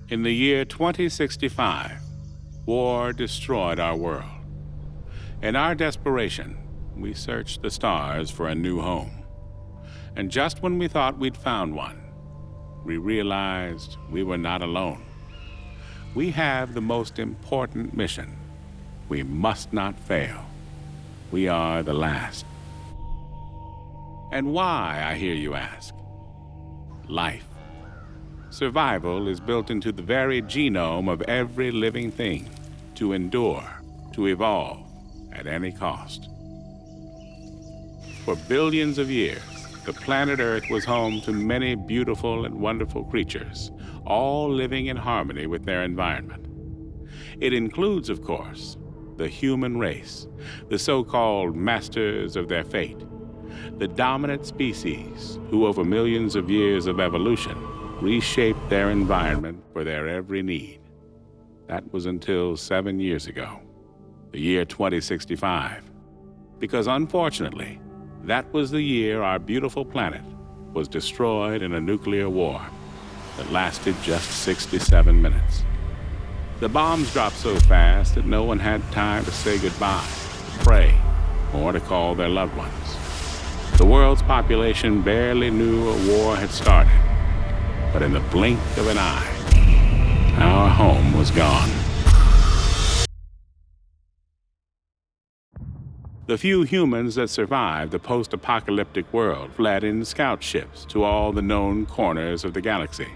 In the year 2065, war destroyed our world. In our desperation, we searched the stars for a new home. And just when we thought we'd found one, we realized we were not alone. We have the most important mission. We must not fail. We are the last. And why, I hear you ask? Life. Survival is built into the very genome of every living thing, to endure, to evolve, at any cost. For billions of years, the planet Earth was home to many beautiful and wonderful creatures, all living in harmony with their environment. It includes, of course, the human race, the so-called masters of their fate, the dominant species who, over millions of years of evolution, reshaped their environment for their every need. That was until 7 years ago, the year 2065. Because unfortunately, that was the year our beautiful planet was destroyed in a nuclear war that lasted just 67 minutes. The bombs dropped so fast that no one had time to say goodbye, to pray, or to call their loved ones. The world's population barely knew a war had started, but in the blink of an eye, our home was gone. The few humans that survived the post-apocalyptic world fled in scout ships to all the known corners of the galaxy,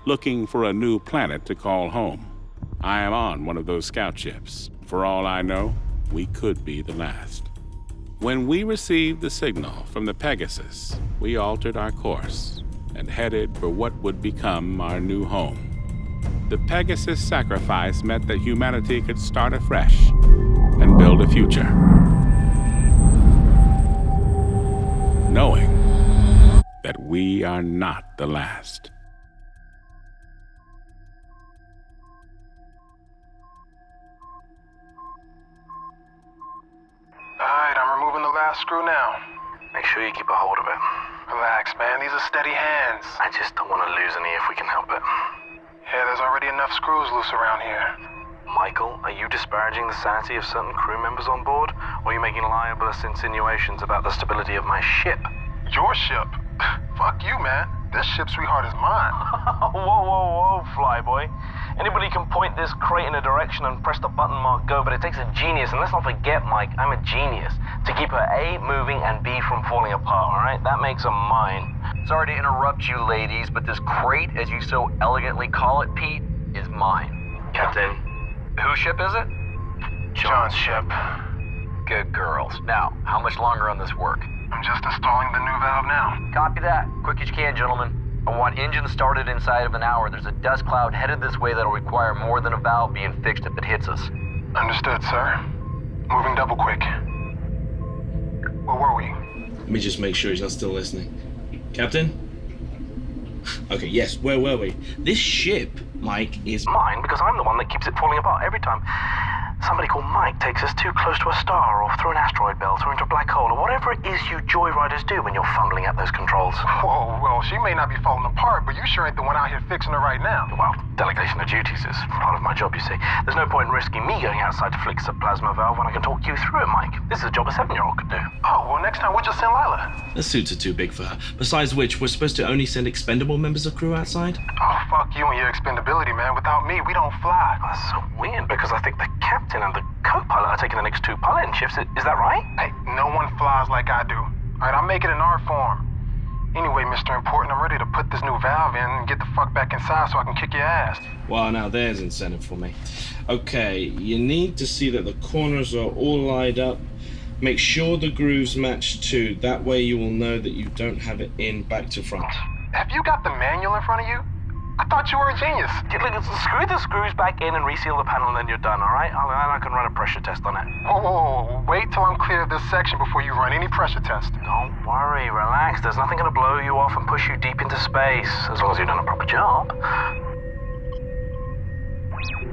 looking for a new planet to call home. I am on one of those scout ships. For all I know, we could be the last. When we received the signal from the Pegasus, we altered our course and headed for what would become our new home. The Pegasus sacrifice meant that humanity could start afresh and build a future, knowing that we are not the last. Alright, I'm removing the last screw now. Make sure you keep a hold of it. Relax, man. These are steady hands. I just don't want to lose any if we can help it. Yeah, there's already enough screws loose around here. Michael, are you disparaging the sanity of certain crew members on board? Or are you making libelous insinuations about the stability of my ship? Your ship? Fuck you, man. This ship, sweetheart, is mine. Whoa, flyboy. Anybody can point this crate in a direction and press the button marked go, but it takes a genius, and let's not forget, Mike, I'm a genius, to keep her A moving and B from falling apart, alright? That makes her mine. Sorry to interrupt you, ladies, but this crate, as you so elegantly call it, Pete, is mine. Captain. Whose ship is it? John's ship. Good girls. Now, how much longer on this work? I'm just installing the new valve now. Copy that. Quick as you can, gentlemen. I want engines started inside of an hour. There's a dust cloud headed this way that'll require more than a valve being fixed if it hits us. Understood, sir. Moving double quick. Where were we? Let me just make sure he's not still listening. Captain? Okay, yes, where were we? This ship, Mike, is Mine, because I'm the one that keeps it falling apart every time somebody called Mike takes us too close to a star, or through an asteroid belt, or into a black hole, or whatever it is you joyriders do when you're fumbling at those controls. Whoa, well, she may not be falling apart, but you sure ain't the one out here fixing her right now. Well, delegation of duties is part of my job, you see. There's no point in risking me going outside to fix a plasma valve when I can talk you through it, Mike. This is a job a 7-year-old could do. Oh, well, next time we'll just send Lyla. The suits are too big for her. Besides which, we're supposed to only send expendable members of crew outside? Oh, fuck you and your expendability, man. Without me, we don't fly. That's so weird, because I think the captain and the co-pilot are taking the next 2 piloting shifts. Is that right? Hey, no one flies like I do. All right, I'll make it in our form. Anyway, Mr. Important, I'm ready to put this new valve in and get the fuck back inside so I can kick your ass. Well, now there's incentive for me. Okay, you need to see that the corners are all lined up. Make sure the grooves match too. That way you will know that you don't have it in back to front. Have you got the manual in front of you? I thought you were a genius. Screw the screws back in and reseal the panel, and then you're done, all right? I can run a pressure test on it. Whoa. Wait till I'm clear of this section before you run any pressure test. Don't worry, relax. There's nothing gonna blow you off and push you deep into space, as long as you've done a proper job.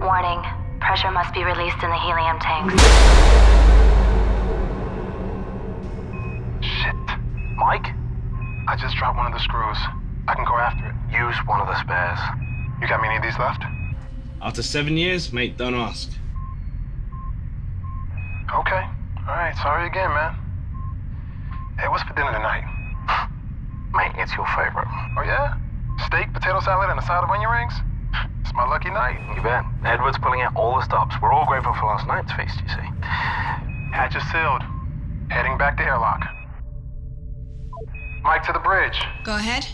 Warning. Pressure must be released in the helium tanks. Shit. Mike? I just dropped one of the screws. I can go after it. Use one of the spares. You got me any of these left? After 7 years, mate, don't ask. Okay. All right, sorry again, man. Hey, what's for dinner tonight? Mate, it's your favorite. Oh, yeah? Steak, potato salad, and a side of onion rings? It's my lucky night. You bet. Edward's pulling out all the stops. We're all grateful for last night's feast, you see. Hatch is sealed. Heading back to airlock. Mike to the bridge. Go ahead.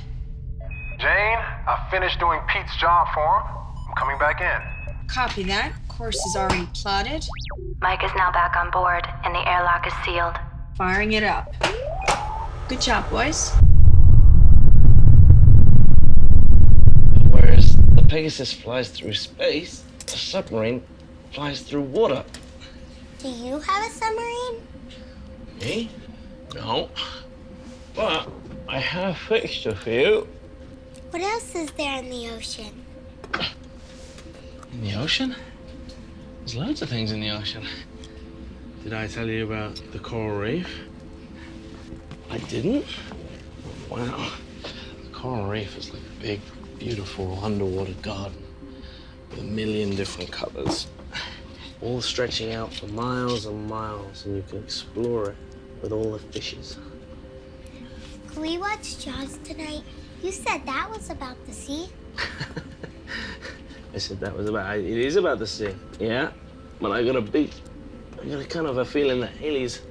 Jane, I finished doing Pete's job for him. I'm coming back in. Copy that. Course is already plotted. Mike is now back on board, and the airlock is sealed. Firing it up. Good job, boys. Whereas the Pegasus flies through space, a submarine flies through water. Do you have a submarine? Me? No. But I have a fixture for you. What else is there in the ocean? In the ocean? There's loads of things in the ocean. Did I tell you about the coral reef? I didn't? Wow. The coral reef is like a big, beautiful underwater garden with a million different colors, all stretching out for miles and miles, and you can explore it with all the fishes. Can we watch Jaws tonight? You said that was about the sea. I said that was about, it is about the sea, yeah? But I got a kind of a feeling that Haley's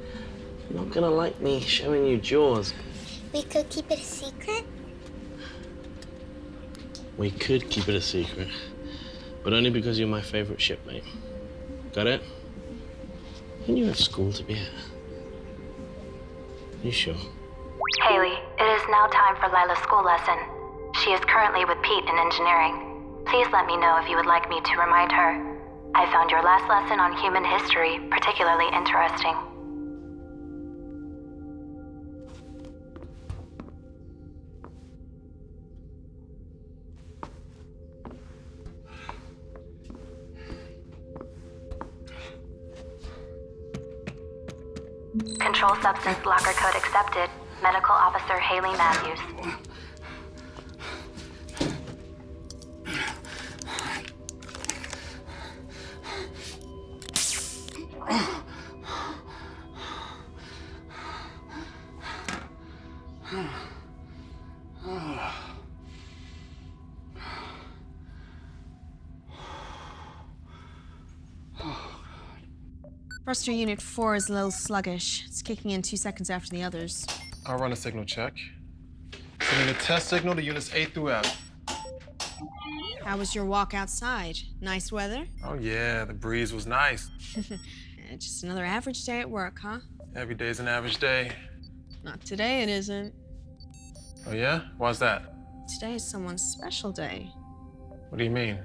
not gonna like me showing you Jaws. We could keep it a secret. We could keep it a secret, but only because you're my favorite shipmate. Got it? And you have school to be at. You sure? Haley, it is now time for Lila's school lesson. She is currently with Pete in engineering. Please let me know if you would like me to remind her. I found your last lesson on human history particularly interesting. Control substance locker code accepted. Medical Officer Haley Matthews. Thruster Unit 4 is a little sluggish. It's kicking in 2 seconds after the others. I'll run a signal check. Sending a test signal to units A through F. How was your walk outside? Nice weather? Oh, yeah, the breeze was nice. Just another average day at work, huh? Every day's an average day. Not today, it isn't. Oh, yeah? Why's that? Today is someone's special day. What do you mean?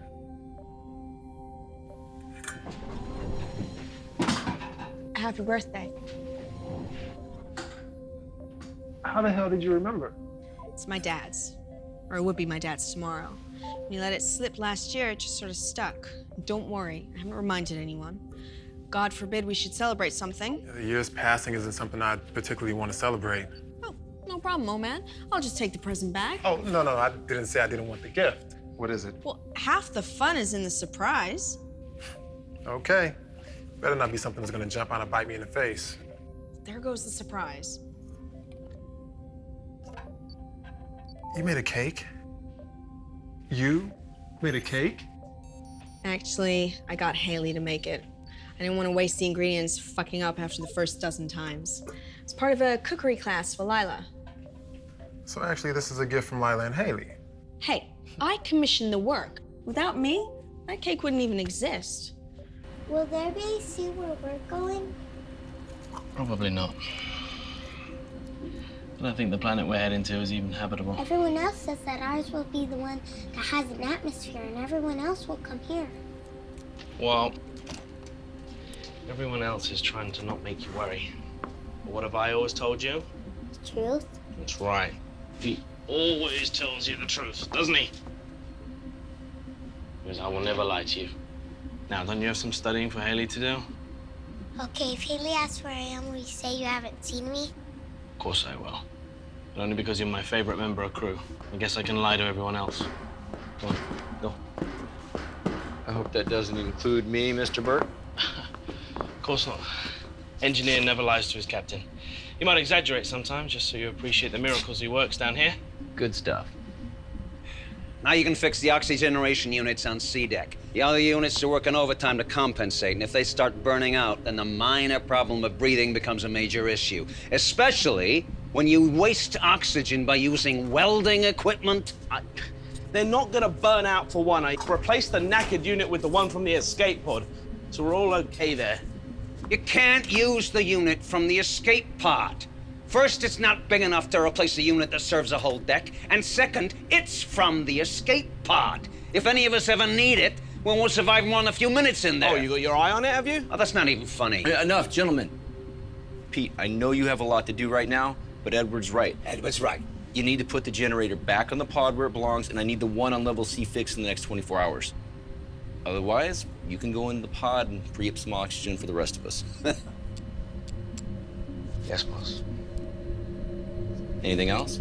Happy birthday. How the hell did you remember? It's my dad's. Or it would be my dad's tomorrow. When you let it slip last year, it just sort of stuck. Don't worry, I haven't reminded anyone. God forbid we should celebrate something. The years passing isn't something I particularly want to celebrate. Oh, no problem, old man. I'll just take the present back. Oh, no, I didn't say I didn't want the gift. What is it? Well, half the fun is in the surprise. Okay. Better not be something that's gonna jump out and bite me in the face. There goes the surprise. You made a cake? You made a cake? Actually, I got Haley to make it. I didn't want to waste the ingredients fucking up after the first dozen times. It's part of a cookery class for Lyla. So actually, this is a gift from Lyla and Haley. Hey, I commissioned the work. Without me, that cake wouldn't even exist. Will there be a sea where we're going? Probably not. I don't think the planet we're heading to is even habitable. Everyone else says that ours will be the one that has an atmosphere and everyone else will come here. Well, everyone else is trying to not make you worry. But what have I always told you? The truth? That's right. He always tells you the truth, doesn't he? Because I will never lie to you. Now, don't you have some studying for Haley to do? Okay, if Haley asks where I am, will you say you haven't seen me? Of course I will. But only because you're my favorite member of crew. I guess I can lie to everyone else. Go on, go. I hope that doesn't include me, Mr. Burt? Of course not. Engineer never lies to his captain. He might exaggerate sometimes, just so you appreciate the miracles he works down here. Good stuff. Now you can fix the oxygeneration units on C deck. The other units are working overtime to compensate, and if they start burning out, then the minor problem of breathing becomes a major issue. Especially when you waste oxygen by using welding equipment. They're not gonna burn out for one. I replaced the knackered unit with the one from the escape pod, so we're all okay there. You can't use the unit from the escape pod. First, it's not big enough to replace a unit that serves a whole deck, and second, it's from the escape pod. If any of us ever need it, well, we'll survive more than a few minutes in there. Oh, you got your eye on it, have you? Oh, that's not even funny. Enough, gentlemen. Pete, I know you have a lot to do right now, but Edward's right. Edward's right. You need to put the generator back on the pod where it belongs, and I need the one on level C fixed in the next 24 hours. Otherwise, you can go in the pod and free up some oxygen for the rest of us. Yes, boss. Anything else?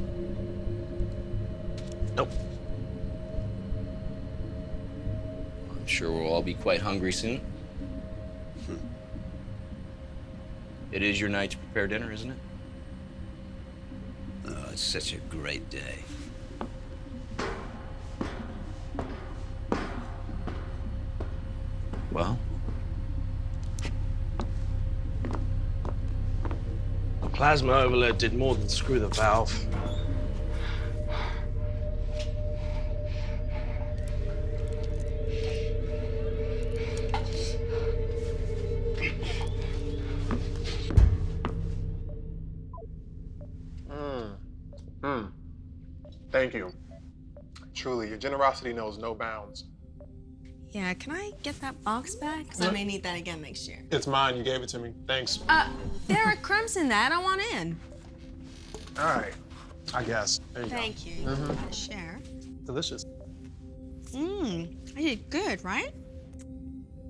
Nope. I'm sure we'll all be quite hungry soon. It is your night to prepare dinner, isn't it? Oh, it's such a great day. Well, The plasma overload did more than screw the valve. Thank you. Truly, your generosity knows no bounds. Yeah, can I get that box back? Because I may need that again next year. It's mine. You gave it to me. Thanks. There are crumbs in that. I want in. All right. I guess. There you Thank you. Share. go. Delicious. I did good, right?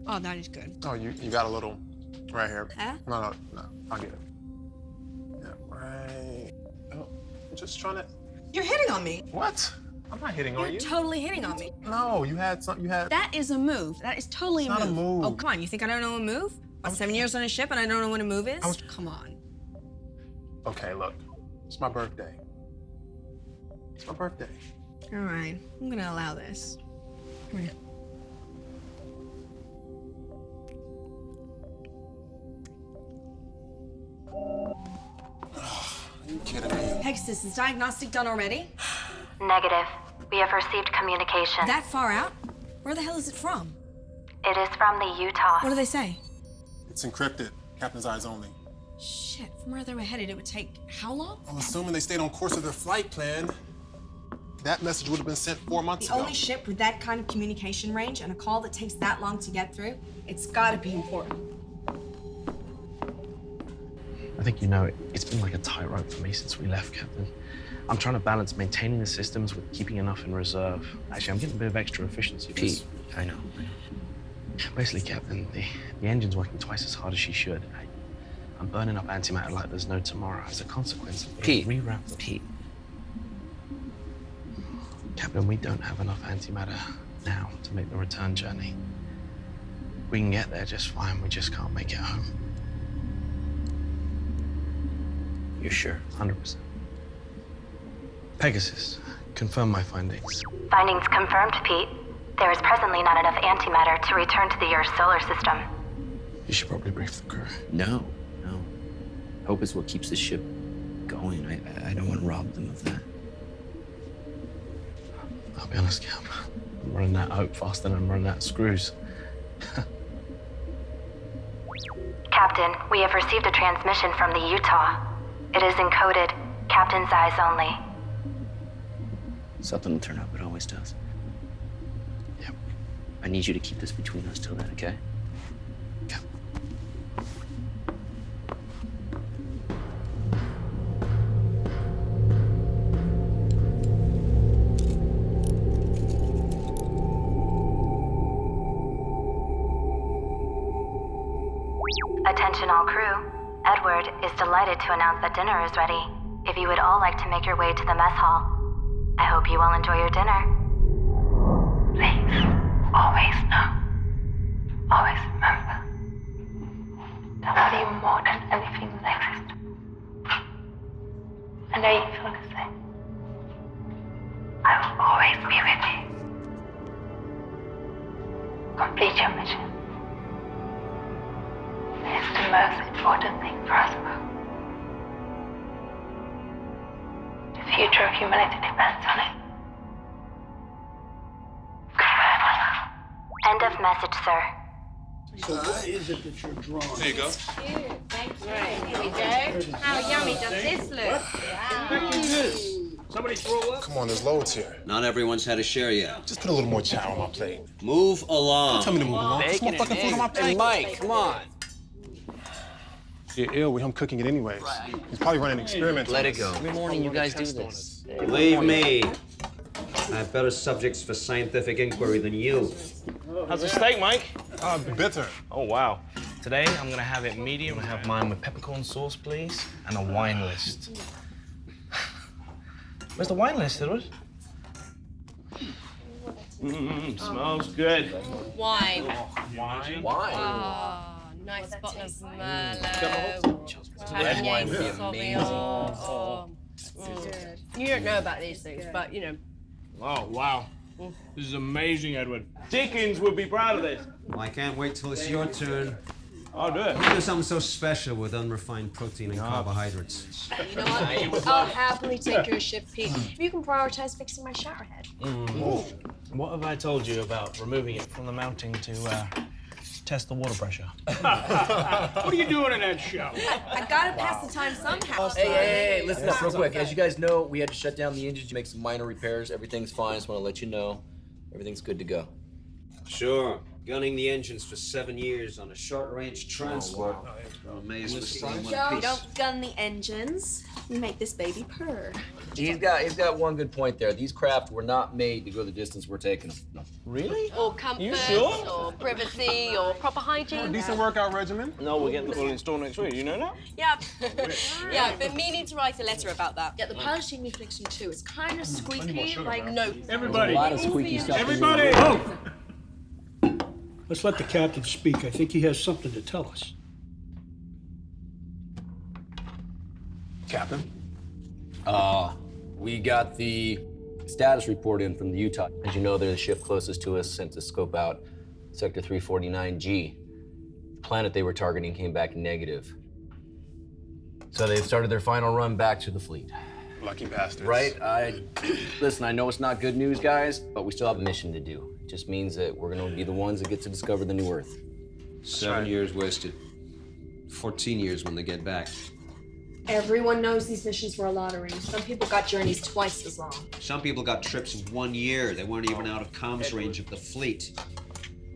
Oh, that is good. Oh, you got a little right here. Huh? No, I'll get it. Yeah, right. Oh, I'm just trying to. You're hitting on me. What? I'm not hitting on You're you. totally hitting on me. No, you had something. You had. That is a move. That is totally It's not a move. Oh, come on. You think I don't know a move? What, 7 years on a ship and I don't know what a move is? Come on. Okay, look. It's my birthday. It's my birthday. All right. I'm going to allow this. Come here. Are you kidding me? Pegasus, is diagnostic done already? Negative. We have received communication. That far out? Where the hell is it from? It is from the Utah. What do they say? It's encrypted. Captain's eyes only. Shit, from where they were headed, it would take how long? I'm assuming they stayed on course of their flight plan. That message would have been sent 4 months The ago. only ship with that kind of communication range and a call that takes that long to get through, it's gotta be important. I think you know it's been like a tightrope for me since we left, Captain. I'm trying to balance maintaining the systems with keeping enough in reserve. Actually, I'm getting a bit of extra efficiency. Pete, I know. Basically, Captain, the engine's working twice as hard as she should. I'm burning up antimatter like there's no tomorrow as a consequence of Pete, reroute. Pete. Captain, we don't have enough antimatter now to make the return journey. We can get there just fine, we just can't make it home. You're sure? 100%. Pegasus, confirm my findings. Findings confirmed, Pete. There is presently not enough antimatter to return to the Earth solar system. You should probably brief the crew. No. Hope is what keeps the ship going. I don't want to rob them of that. I'll be honest, Cap. I'm running that hope faster than I'm running out of screws. Captain, we have received a transmission from the Utah. It is encoded, Captain's eyes only. Something will turn up. It always does. Yep. I need you to keep this between us till then, okay? Cap. Attention all crew. Edward is delighted to announce that dinner is ready. If you would all like to make your way to the mess hall, I hope you all enjoy your dinner. Please, always know Complete your mission. It's the most important thing for us both. The future of humanity depends on it. End of message, sir. So what is it that you're drawing? There you go. Thanks. Right, here we go. How yummy does this look? Wow. Somebody throw up? Come on, there's loads here. Not everyone's had a share yet. Just put a little more chow on my plate. Move along. Don't tell me to move along. There's more fucking food on my plate. Hey, Mike, come on. You're ill with him cooking it anyways. He's probably running experiments. Let it go. Every morning you guys do this. Believe me, I have better subjects for scientific inquiry than you. How's the steak, Mike? Bitter. Oh, wow. Today, I'm gonna have it medium. I have mine with peppercorn sauce, please, and a wine list. Where's the wine list, Edward? Smells good. Wine. Wine? Oh, nice bottle of Merlot. Red wine would be amazing. You don't know about these things, but you know. Oh, wow. This is amazing, Edward. Dickens would be proud of this. Well, I can't wait till it's your turn. I'll do it. Do something so special with unrefined protein and carbohydrates. You know what? I'll happily take your shift, Pete. If you can prioritize fixing my shower head. What have I told you about removing it from the mounting to test the water pressure? What are you doing in that show? I gotta pass the time somehow. Hey, listen up real quick. As you guys know, we had to shut down the engines to make some minor repairs. Everything's fine. Just want to let you know everything's good to go. Sure. Gunning the engines for 7 years on a short-range transport. I'm amazed we're still in one piece. Don't gun the engines. You make this baby purr. He's got one good point there. These craft were not made to go the distance we're taking them. No. Really? Or comfort, You sure? or privacy, or proper hygiene. Decent workout regimen. No, we're getting the full install next week. You know that? Yeah. Yeah, but me need to write a letter about that. Yeah, the polishing needs fixing too. It's kind of squeaky, like no. Everybody. A lot of squeaky stuff. Everybody. Oh. Let's let the captain speak. I think he has something to tell us. Captain. We got the status report in from the Utah. As you know, they're the ship closest to us, sent to scope out Sector 349G. The planet they were targeting came back negative. So they've started their final run back to the fleet. Lucky bastards. Right? Listen, I know it's not good news, guys, but we still have a mission to do. It just means that we're gonna be the ones that get to discover the new Earth. 7 years wasted. 14 years when they get back. Everyone knows these missions were a lottery. Some people got journeys twice as long. Some people got trips of 1 year. They weren't even out of comms range of the fleet.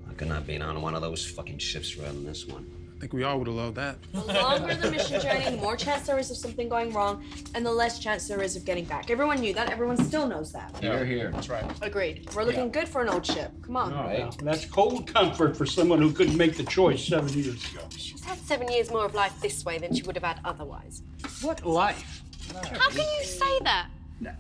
I could not be on one of those fucking ships rather than this one. I think we all would have loved that. The longer the mission journey, the more chance there is of something going wrong, and the less chance there is of getting back. Everyone knew that. Everyone still knows that. You're here. That's right. Agreed. We're looking good for an old ship. Come on. Right? That's cold comfort for someone who couldn't make the choice 7 years ago. She's had 7 years more of life this way than she would have had otherwise. What life? How can you say that?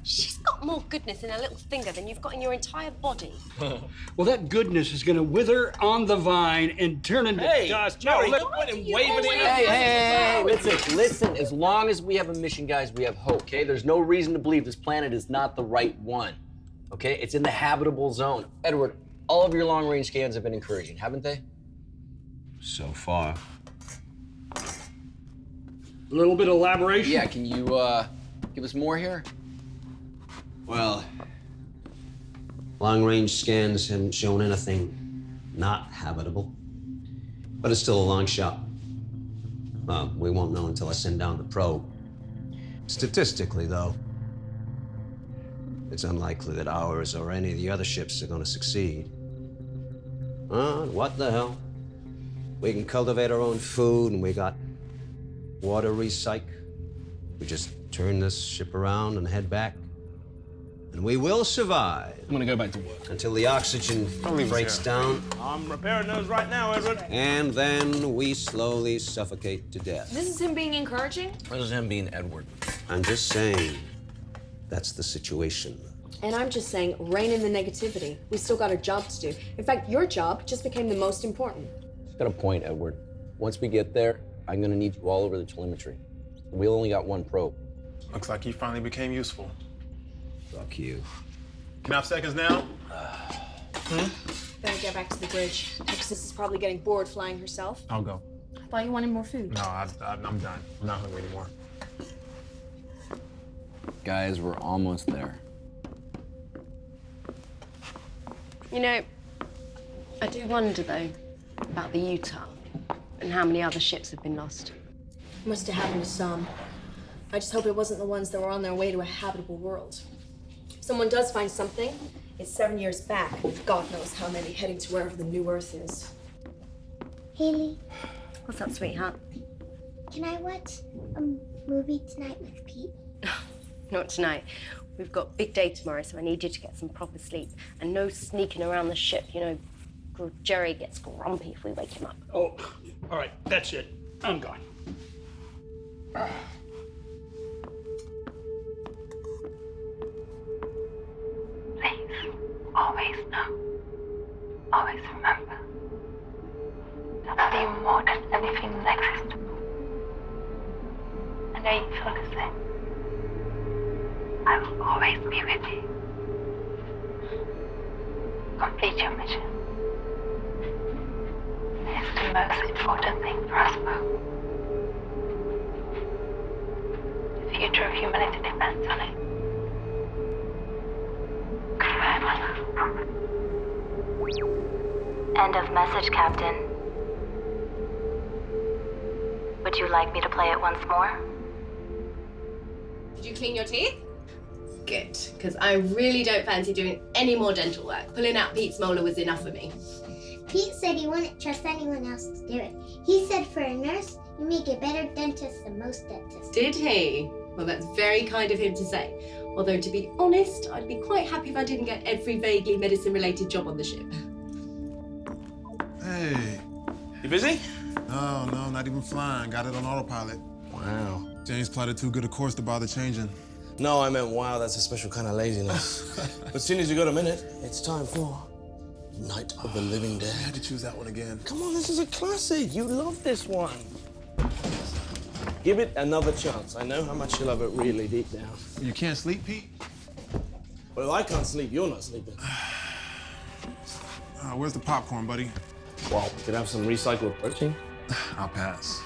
She's got more goodness in her little finger than you've got in your entire body. Well, that goodness is going to wither on the vine and turn into dust. No, look at him waving it. Hey, listen. As long as we have a mission, guys, we have hope, okay? There's no reason to believe this planet is not the right one, okay? It's in the habitable zone. Edward, all of your long-range scans have been encouraging, haven't they? So far. A little bit of elaboration? Yeah, can you give us more here? Well, long-range scans haven't shown anything not habitable. But it's still a long shot. We won't know until I send down the probe. Statistically, though, it's unlikely that ours or any of the other ships are going to succeed. What the hell? We can cultivate our own food, and we got water recyc. We just turn this ship around and head back. And we will survive. I'm gonna go back to work. Until the oxygen breaks down. I'm repairing those right now, Edward. And then we slowly suffocate to death. This is him being encouraging? This is him being Edward. I'm just saying, that's the situation. And I'm just saying, rein in the negativity. We still got a job to do. In fact, your job just became the most important. Just got a point, Edward. Once we get there, I'm gonna need you all over the telemetry. We only got one probe. Looks like you finally became useful. Fuck you. Can I have seconds now? Better get back to the bridge. Texas is probably getting bored flying herself. I'll go. I thought you wanted more food. No, I'm done. I'm not hungry anymore. Guys, we're almost there. You know, I do wonder, though, about the Utah and how many other ships have been lost. Must have happened to some. I just hope it wasn't the ones that were on their way to a habitable world. If someone does find something, it's 7 years back, with God knows how many heading to wherever the new Earth is. Haley, What's up, sweetheart? can I watch a movie tonight with Pete? Not tonight. We've got big day tomorrow, so I need you to get some proper sleep. And no sneaking around the ship. You know, Jerry gets grumpy if we wake him up. Oh, all right, that's it. I'm gone. Please, always know, always remember that I love you more than anything that exists. I know you feel the same. I will always be with you. Complete your mission. It's the most important thing for us both. The future of humanity depends on it. Goodbye, my love. End of message, Captain. Would you like me to play it once more? Did you clean your teeth? Good, because I really don't fancy doing any more dental work. Pulling out Pete's molar was enough for me. Pete said he wouldn't trust anyone else to do it. He said for a nurse, you make a better dentist than most dentists. Did he? Well, that's very kind of him to say. Although, to be honest, I'd be quite happy if I didn't get every vaguely medicine-related job on the ship. Hey. You busy? No, not even flying. Got it on autopilot. Wow. James plotted too good a course to bother changing. No, I meant, wow, that's a special kind of laziness. But as soon as you got a minute, it's time for Night of the Living Dead. I had to choose that one again. Come on, this is a classic. You love this one. Give it another chance. I know how much you love it really deep down. You can't sleep, Pete? Well, if I can't sleep, you're not sleeping. Where's the popcorn, buddy? Well, we could have some recycled protein. I'll pass.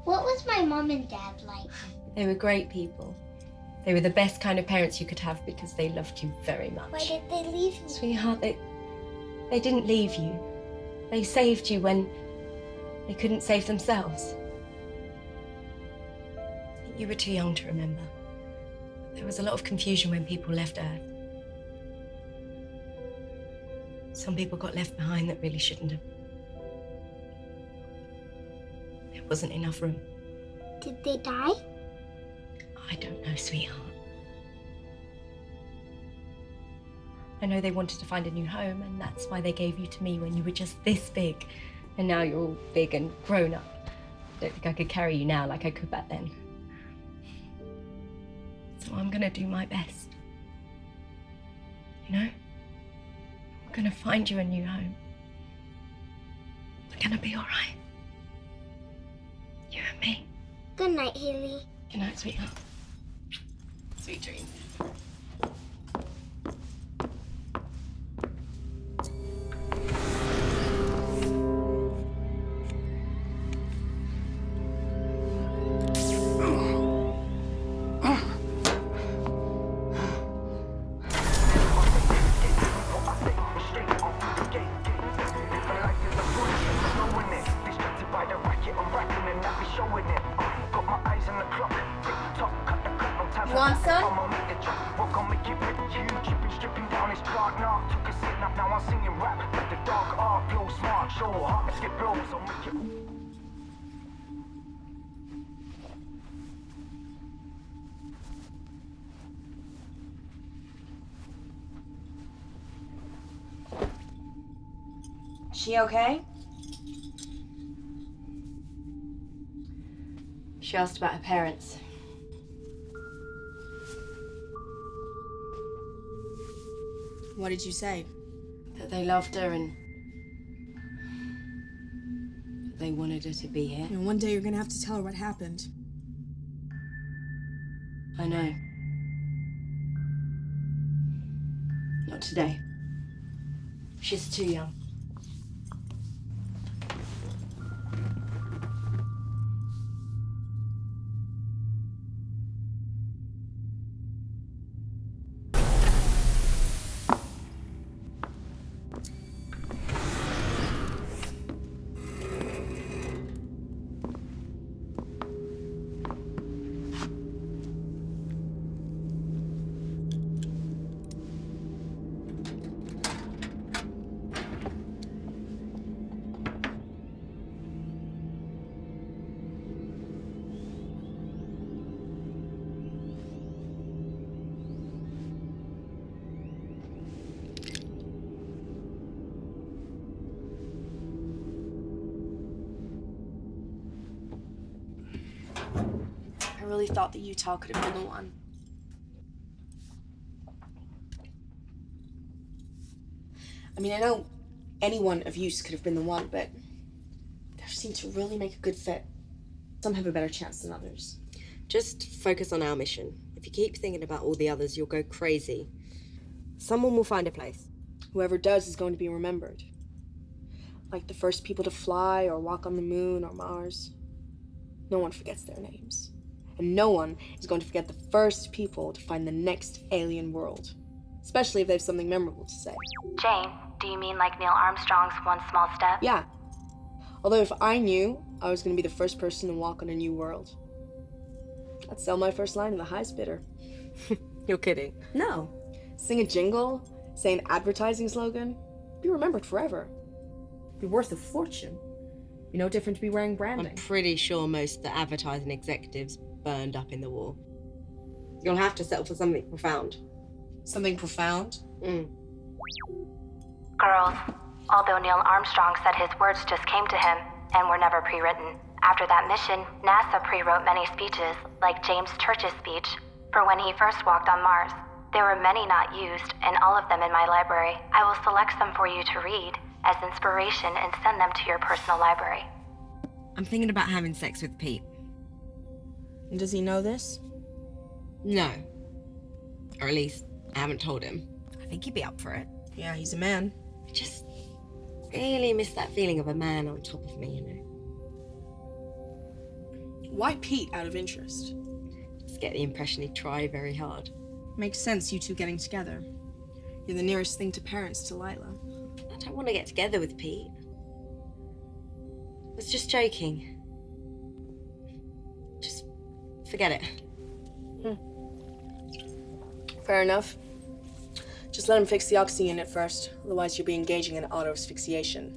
What was my mom and dad like? They were great people. They were the best kind of parents you could have because they loved you very much. Why did they leave me? Sweetheart, they didn't leave you. They saved you when they couldn't save themselves. You were too young to remember. There was a lot of confusion when people left Earth. Some people got left behind that really shouldn't have. There wasn't enough room. Did they die? I don't know, sweetheart. I know they wanted to find a new home, and that's why they gave you to me when you were just this big. And now you're all big and grown up. I don't think I could carry you now like I could back then. So I'm gonna do my best. You know? I'm gonna find you a new home. We're gonna be all right. You and me. Good night, Haley. Good night, sweetheart. Sweet dreams. You want some? She okay? She asked about her parents. What did you say? That they loved her and that they wanted her to be here. You know, one day you're gonna have to tell her what happened. I know. Not today. She's too young. I really thought that Utah could have been the one. I mean, I know any one of you could have been the one, but they seem to really make a good fit. Some have a better chance than others. Just focus on our mission. If you keep thinking about all the others, you'll go crazy. Someone will find a place. Whoever does is going to be remembered. Like the first people to fly or walk on the moon or Mars. No one forgets their names. And no one is going to forget the first people to find the next alien world. Especially if they have something memorable to say. Jane, do you mean like Neil Armstrong's one small step? Yeah. Although if I knew I was going to be the first person to walk on a new world, I'd sell my first line to the highest bidder. You're kidding. No. Sing a jingle, say an advertising slogan, be remembered forever. Be worth a fortune. Be no different to be wearing branding. I'm pretty sure most of the advertising executives burned up in the war. You'll have to settle for something profound. Something profound? Girls, although Neil Armstrong said his words just came to him and were never pre-written, after that mission, NASA pre-wrote many speeches, like James Church's speech, for when he first walked on Mars. There were many not used, and all of them in my library. I will select some for you to read as inspiration and send them to your personal library. I'm thinking about having sex with Pete. And does he know this? No. Or at least, I haven't told him. I think he'd be up for it. Yeah, he's a man. I just really miss that feeling of a man on top of me, you know. Why Pete, out of interest? Just get the impression he'd try very hard. Makes sense, you two getting together. You're the nearest thing to parents to Lyla. I don't want to get together with Pete. I was just joking. Just forget it. Fair enough. Just let him fix the oxy unit first, otherwise you'll be engaging in auto asphyxiation.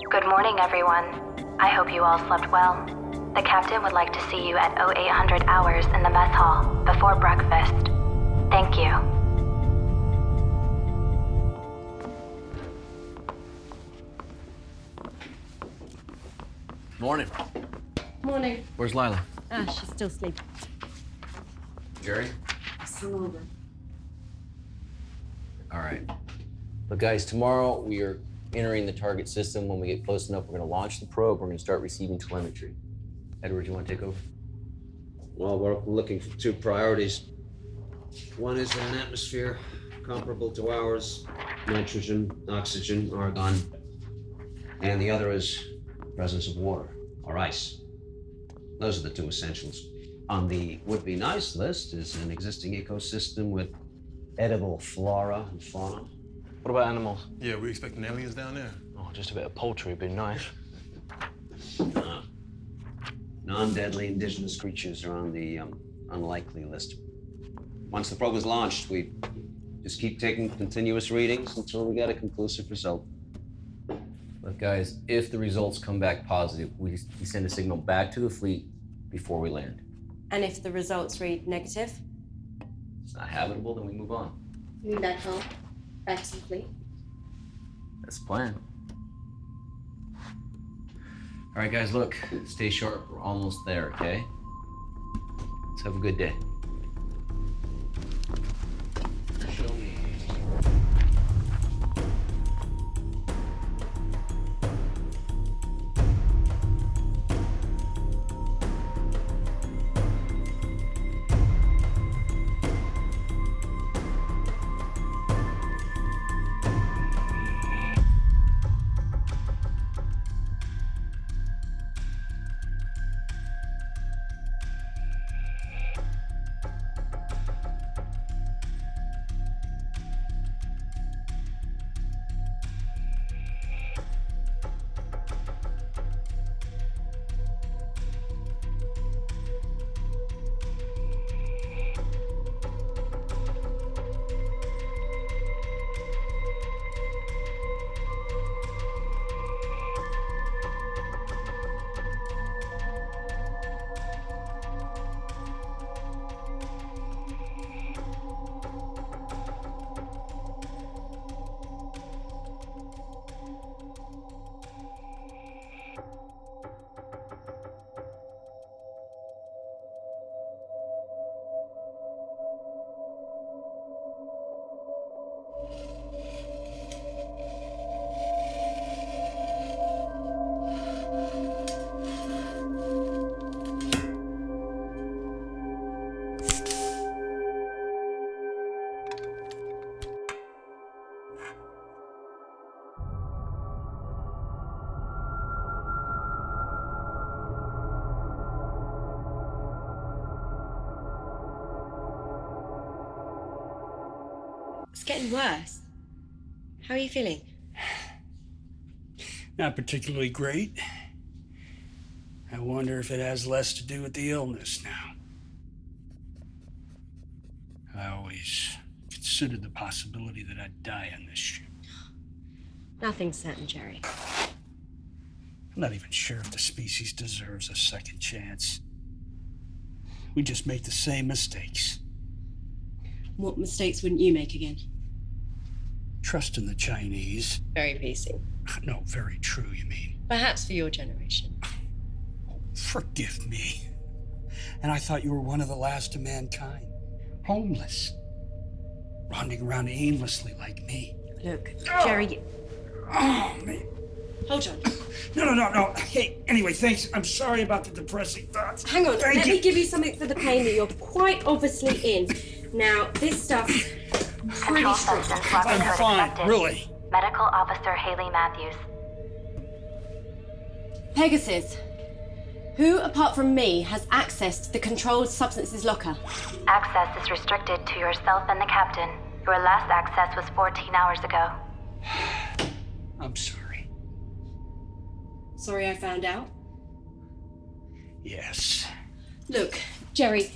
Good morning, everyone. I hope you all slept well. The captain would like to see you at 0800 hours in the mess hall before breakfast. Thank you. Morning. Morning. Where's Lyla? She's still sleeping. Jerry? Hungover. All right. But guys, tomorrow we are entering the target system. When we get close enough, we're going to launch the probe. We're going to start receiving telemetry. Edward, you want to take over? Well, we're looking for two priorities. One is an atmosphere comparable to ours, nitrogen, oxygen, argon. And the other is presence of water or ice. Those are the two essentials. On the would-be nice list is an existing ecosystem with edible flora and fauna. What about animals? Yeah, we expecting aliens down there. Oh, just a bit of poultry would be nice. Non-deadly indigenous creatures are on the unlikely list. Once the probe is launched, we just keep taking continuous readings until we get a conclusive result. But guys, if the results come back positive, we send a signal back to the fleet before we land. And if the results read negative? It's not habitable, then we move on. You mean back home? Back to the fleet? That's the plan. All right, guys, look, stay sharp. We're almost there, okay? Let's have a good day. Show me. It's getting worse. How are you feeling? Not particularly great. I wonder if it has less to do with the illness now. I always considered the possibility that I'd die on this ship. Nothing's certain, Jerry. I'm not even sure if the species deserves a second chance. We just make the same mistakes. What mistakes wouldn't you make again? Trust in the Chinese. Very PC. No, very true, you mean. Perhaps for your generation. Forgive me. And I thought you were one of the last of mankind. Homeless. Wandering around aimlessly like me. Look, Jerry... Oh, man. Hold on. No. Hey, anyway, thanks. I'm sorry about the depressing thoughts. Hang on, Thank let you. me give you something for the pain that you're quite obviously in. Now, this stuff's pretty Control strong. substance level I'm code fine, accepted. really. Medical Officer Haley Matthews. Pegasus, who apart from me has access to the controlled substances locker? Access is restricted to yourself and the captain. Your last access was 14 hours ago. I'm sorry. Sorry I found out. Yes. Look, Jerry,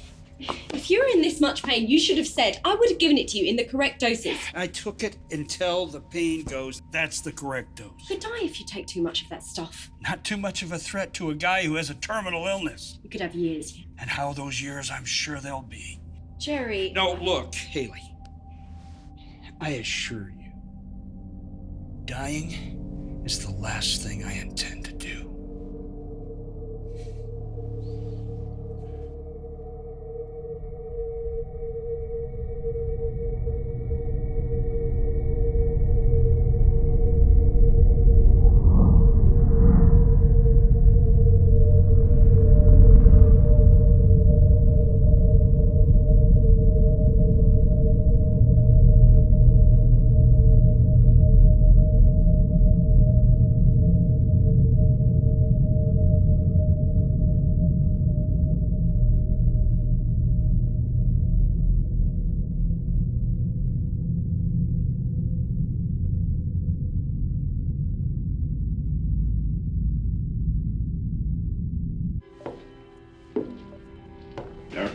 if you were in this much pain, you should have said. I would have given it to you in the correct doses. I took it until the pain goes. That's the correct dose. You could die if you take too much of that stuff. Not too much of a threat to a guy who has a terminal illness. You could have years. And how those years, I'm sure they'll be. Jerry... No, look, Haley. I assure you, dying is the last thing I intend to do.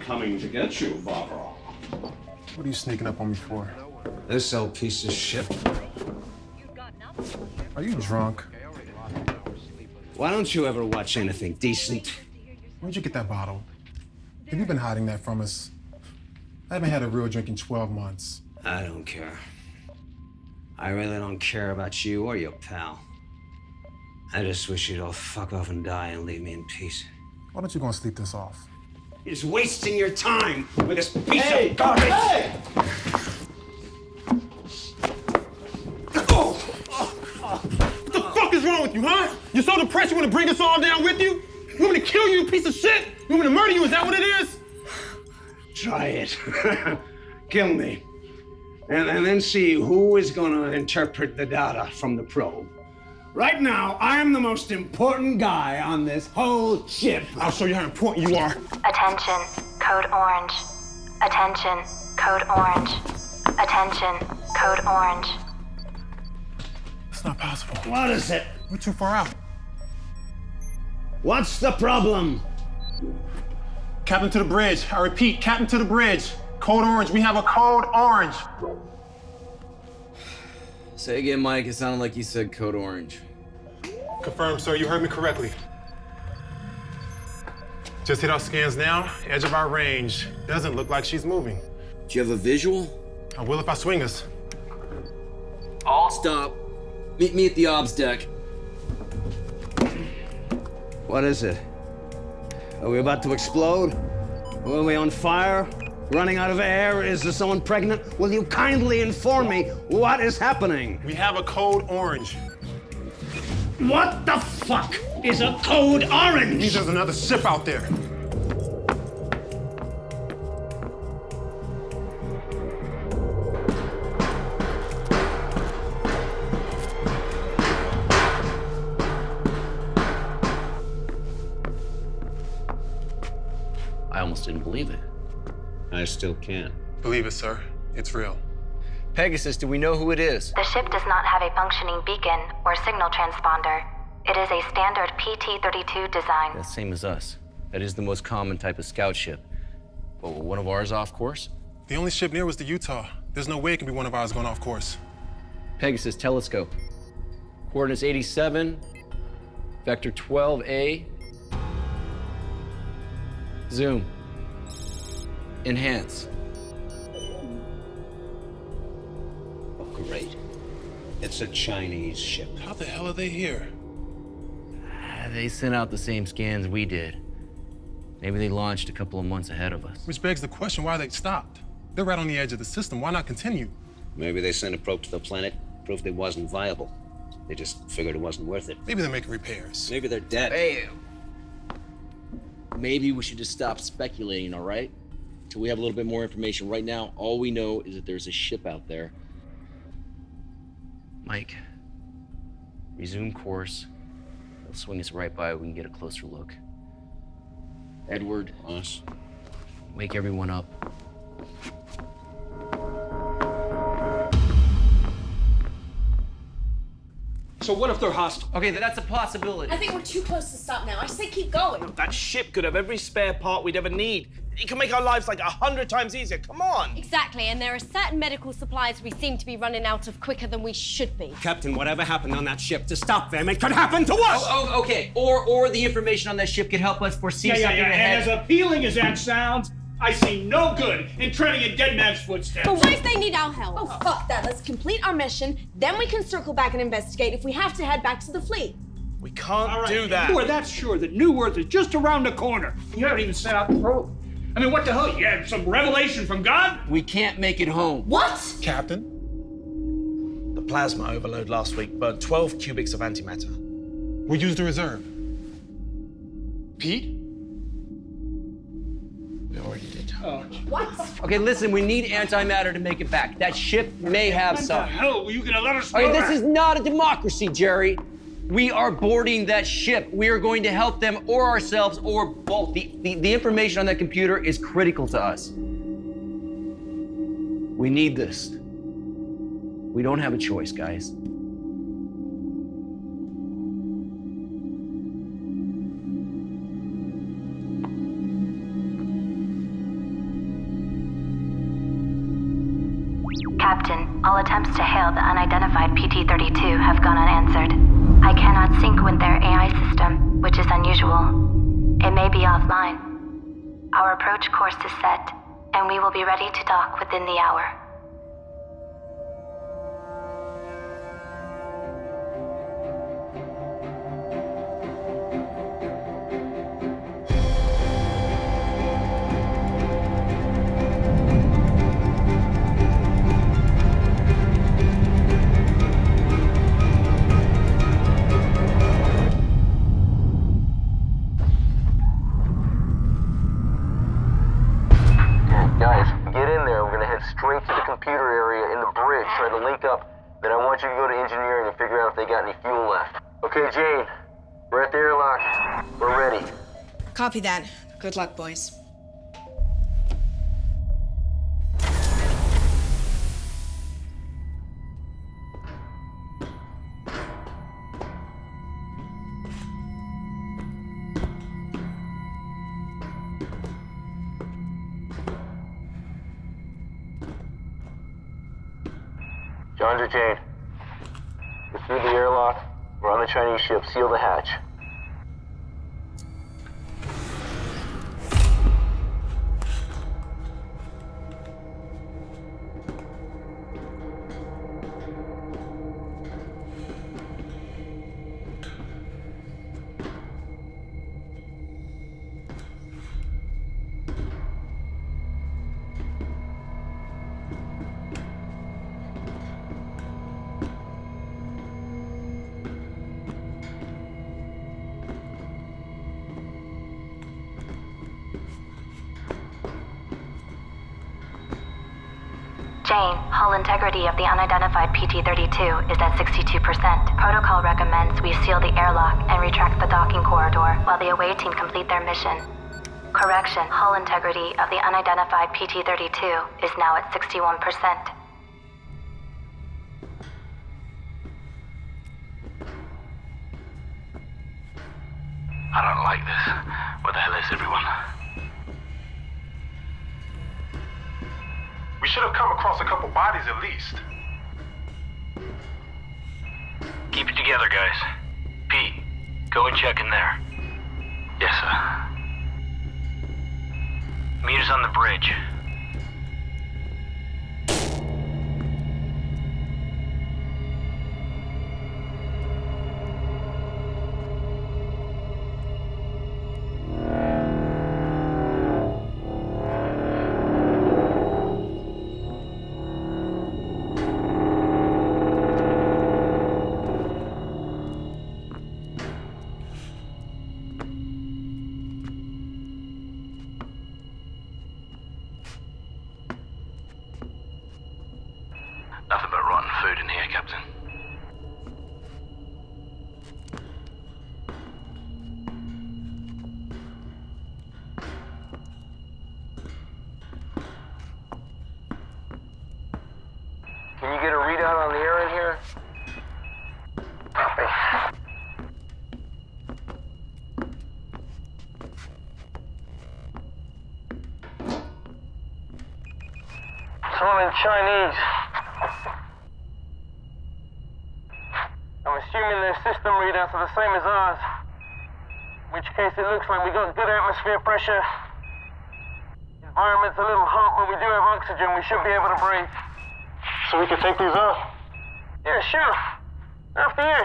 coming to get you, Barbara. What are you sneaking up on me for? This old piece of shit. Are you drunk? Why don't you ever watch anything decent? Where'd you get that bottle? Have you been hiding that from us? I haven't had a real drink in 12 months. I don't care. I really don't care about you or your pal. I just wish you'd all fuck off and die and leave me in peace. Why don't you go and sleep this off? You're just wasting your time with this piece of garbage. Hey! What the fuck is wrong with you, huh? You're so depressed you want to bring us all down with you? You want me to kill you, you piece of shit? You want me to murder you? Is that what it is? Try it. Kill me. And then see who is going to interpret the data from the probe. Right now, I am the most important guy on this whole ship. I'll show you how important you are. Attention, code orange. Attention, code orange. Attention, code orange. It's not possible. What is it? We're too far out. What's the problem? Captain to the bridge. I repeat, Captain to the bridge. Code orange. We have a code orange. Say again, Mike. It sounded like you said code orange. Confirmed, sir. You heard me correctly. Just hit our scans now. Edge of our range. Doesn't look like she's moving. Do you have a visual? I will if I swing us. All stop. Meet me at the obs deck. What is it? Are we about to explode? Are we on fire? Running out of air? Is there someone pregnant? Will you kindly inform me what is happening? We have a code orange. What the fuck is a code orange? Means there's another ship out there. I almost didn't believe it. I still can't. Believe it, sir. It's real. Pegasus, do we know who it is? The ship does not have a functioning beacon or signal transponder. It is a standard PT-32 design. Yeah, same as us. That is the most common type of scout ship. But were one of ours off course? The only ship near was the Utah. There's no way it can be one of ours going off course. Pegasus telescope. Coordinates 87, vector 12A. Zoom. Enhance. Oh, great. It's a Chinese ship. How the hell are they here? They sent out the same scans we did. Maybe they launched a couple of months ahead of us. Which begs the question why they stopped. They're right on the edge of the system. Why not continue? Maybe they sent a probe to the planet, proved it wasn't viable. They just figured it wasn't worth it. Maybe they're making repairs. Maybe they're dead. Hey, maybe we should just stop speculating, all right? Till we have a little bit more information. Right now, all we know is that there's a ship out there. Mike, resume course. They'll swing us right by. We can get a closer look. Edward, us. Wake everyone up. So what if they're hostile? Okay, that's a possibility. I think we're too close to stop now. I say keep going. That ship could have every spare part we'd ever need. It can make our lives like 100 times easier. Come on. Exactly, and there are certain medical supplies we seem to be running out of quicker than we should be. Captain, whatever happened on that ship, to stop them, it could happen to us! Oh, okay. Or the information on that ship could help us foresee something ahead. And as appealing as that sounds, I see no good in treading in dead man's footsteps. But what if they need our help? Oh, fuck that. Let's complete our mission, then we can circle back and investigate if we have to head back to the fleet. We can't do that. You are that sure that New Earth is just around the corner. You haven't even sent out the probe. I mean, what the hell? You had some revelation from God? We can't make it home. What? Captain? The plasma overload last week burnt 12 cubics of antimatter. We used the reserve. Pete? We already did. What? Okay, listen, we need antimatter to make it back. That ship may have some. What the hell? Were you gonna let us know Okay, that? this is not a democracy, Jerry. We are boarding that ship. We are going to help them or ourselves or both. The information on that computer is critical to us. We need this. We don't have a choice, guys. Captain, all attempts to hail the unidentified PT-32 have gone unanswered. I cannot sync with their AI system, which is unusual. It may be offline. Our approach course is set, and we will be ready to dock within the hour. Guys, get in there. We're gonna head straight to the computer area in the bridge, try to link up. Then I want you to go to engineering and figure out if they got any fuel left. Okay, Jane, we're at the airlock. We're ready. Copy that. Good luck, boys. John or Jane, we're through the airlock. We're on the Chinese ship. Seal the hatch. Jane, hull integrity of the unidentified PT-32 is at 62%. Protocol recommends we seal the airlock and retract the docking corridor while the away team complete their mission. Correction, hull integrity of the unidentified PT-32 is now at 61%. I don't like this. Where the hell is everyone? We should have come across a couple bodies at least. Keep it together, guys. Pete, go and check in there. Yes, sir. Meet us on the bridge. Nothing but rotten food in here, Captain. Can you get a readout on the air in here? Copy. Someone in Chinese. I'm assuming their system readouts are the same as ours. In which case it looks like we got good atmosphere pressure. Environment's a little hot, but we do have oxygen. We should be able to breathe. So we can take these off? Yeah, sure. After you.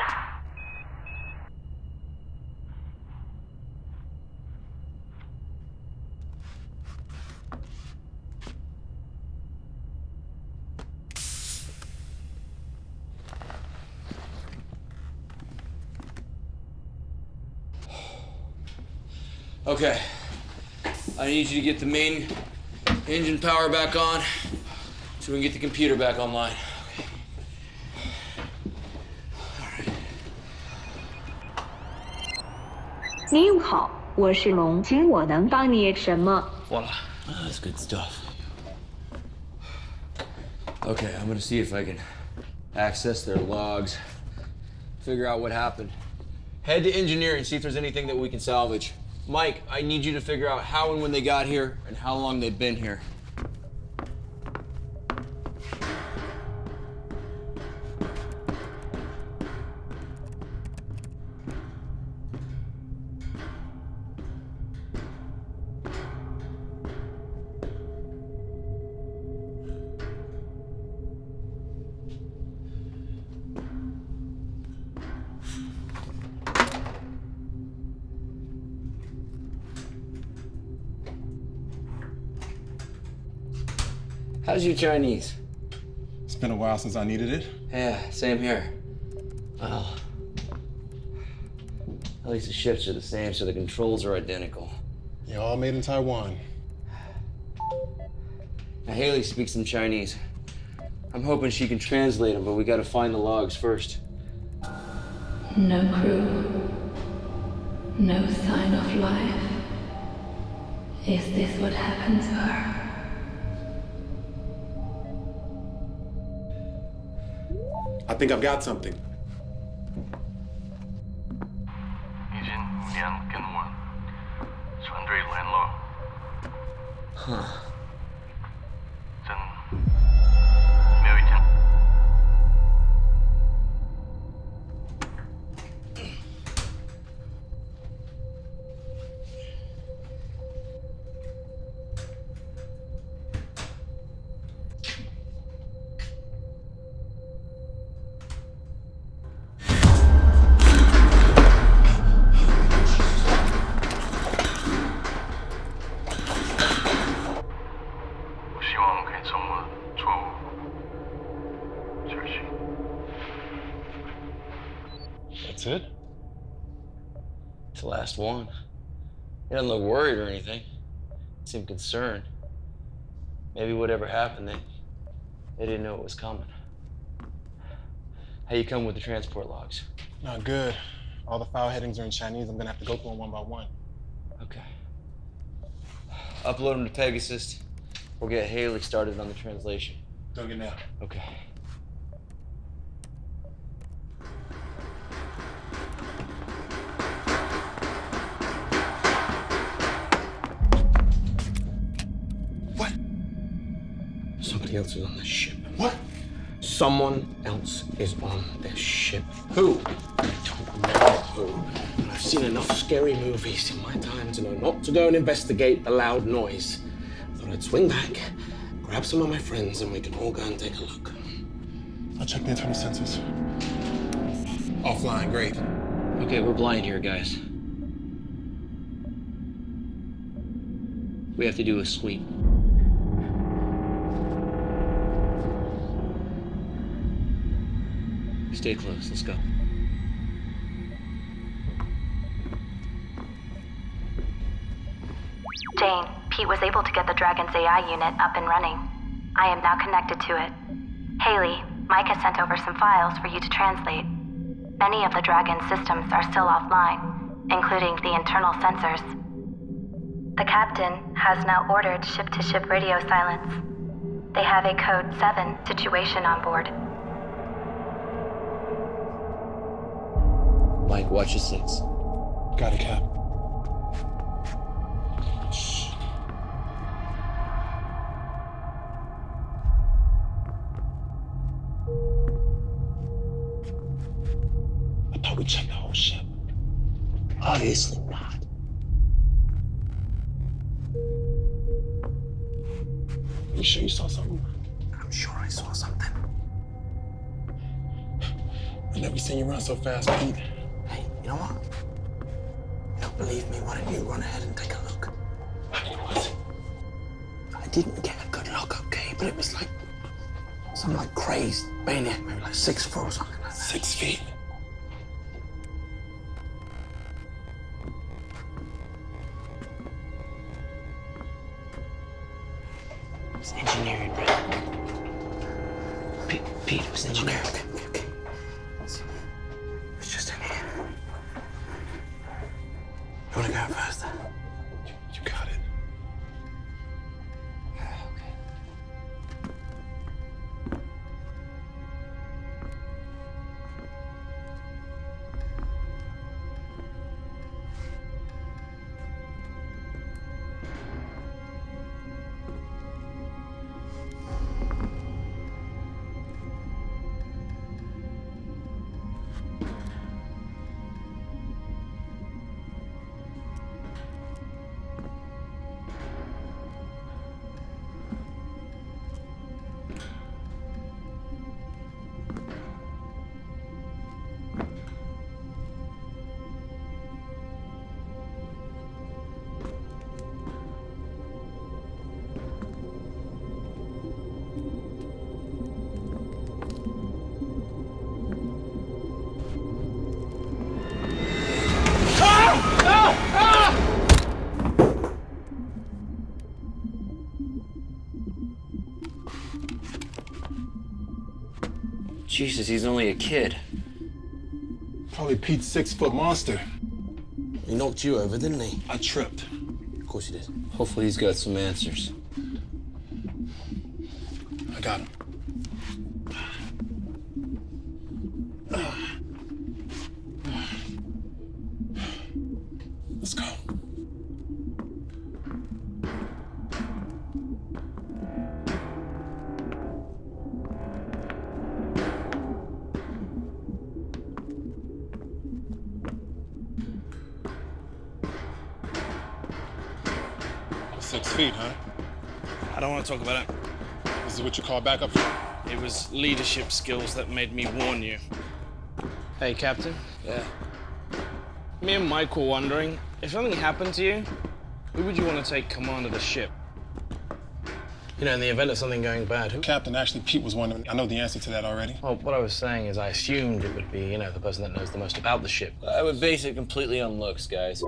Okay. I need you to get the main engine power back on so we can get the computer back online. Okay. 您好，我是龙，请我能帮你什么？ Voila. That's good stuff. Okay, I'm gonna see if I can access their logs, figure out what happened. Head to engineering, see if there's anything that we can salvage. Mike, I need you to figure out how and when they got here and how long they've been here. How's your Chinese? It's been a while since I needed it. Yeah, same here. Well, at least the ships are the same, so the controls are identical. Yeah, all made in Taiwan. Now, Haley speaks some Chinese. I'm hoping she can translate them, but we gotta find the logs first. No crew. No sign of life. Is this what happened to her? I think I've got something. Huh. That's it? It's the last one. He doesn't look worried or anything. Seemed concerned. Maybe whatever happened, they didn't know it was coming. How you come with the transport logs? Not good. All the file headings are in Chinese. I'm gonna have to go through them one by one. Okay. Upload them to Pegasus. We'll get Haley started on the translation. Doing it now. Okay. What? Somebody else is on this ship. What? Someone else is on this ship. Who? I don't know who. And I've seen enough scary movies in my time to know not to go and investigate the loud noise. I thought I'd swing back, grab some of my friends, and we can all go and take a look. I'll check the internal sensors. Offline, great. Okay, we're blind here, guys. We have to do a sweep. Stay close, let's go. Jane, Pete was able to get the Dragon's AI unit up and running. I am now connected to it. Haley, Mike has sent over some files for you to translate. Many of the Dragon's systems are still offline, including the internal sensors. The captain has now ordered ship-to-ship radio silence. They have a Code 7 situation on board. Mike, watch your 6. Got it, Cap. I thought we checked the whole ship. Obviously not. You sure you saw something? I'm sure I saw something. I never seen you run so fast, Pete. Hey, you know what? You don't believe me? Why don't you run ahead and take a look? I didn't get a good look, okay? But it was like some like crazed maniac, maybe like 6 foot or something like that. 6 feet. It's engineering, right? Pete, it was engineering. Okay. It's just in here. You wanna go first? You got it. Jesus, he's only a kid. Probably Pete's 6-foot monster. He knocked you over, didn't he? I tripped. Of course he did. Hopefully he's got some answers. I got him. Let's go. Six feet, huh? I don't want to talk about it. This is what you call backup? It was leadership skills that made me warn you. Hey, Captain. Yeah? Me and Mike were wondering, if something happened to you, who would you want to take command of the ship? You know, in the event of something going bad, who? Captain, actually, Pete was wondering. I know the answer to that already. Well, what I was saying is I assumed it would be, you know, the person that knows the most about the ship. I would base it completely on looks, guys.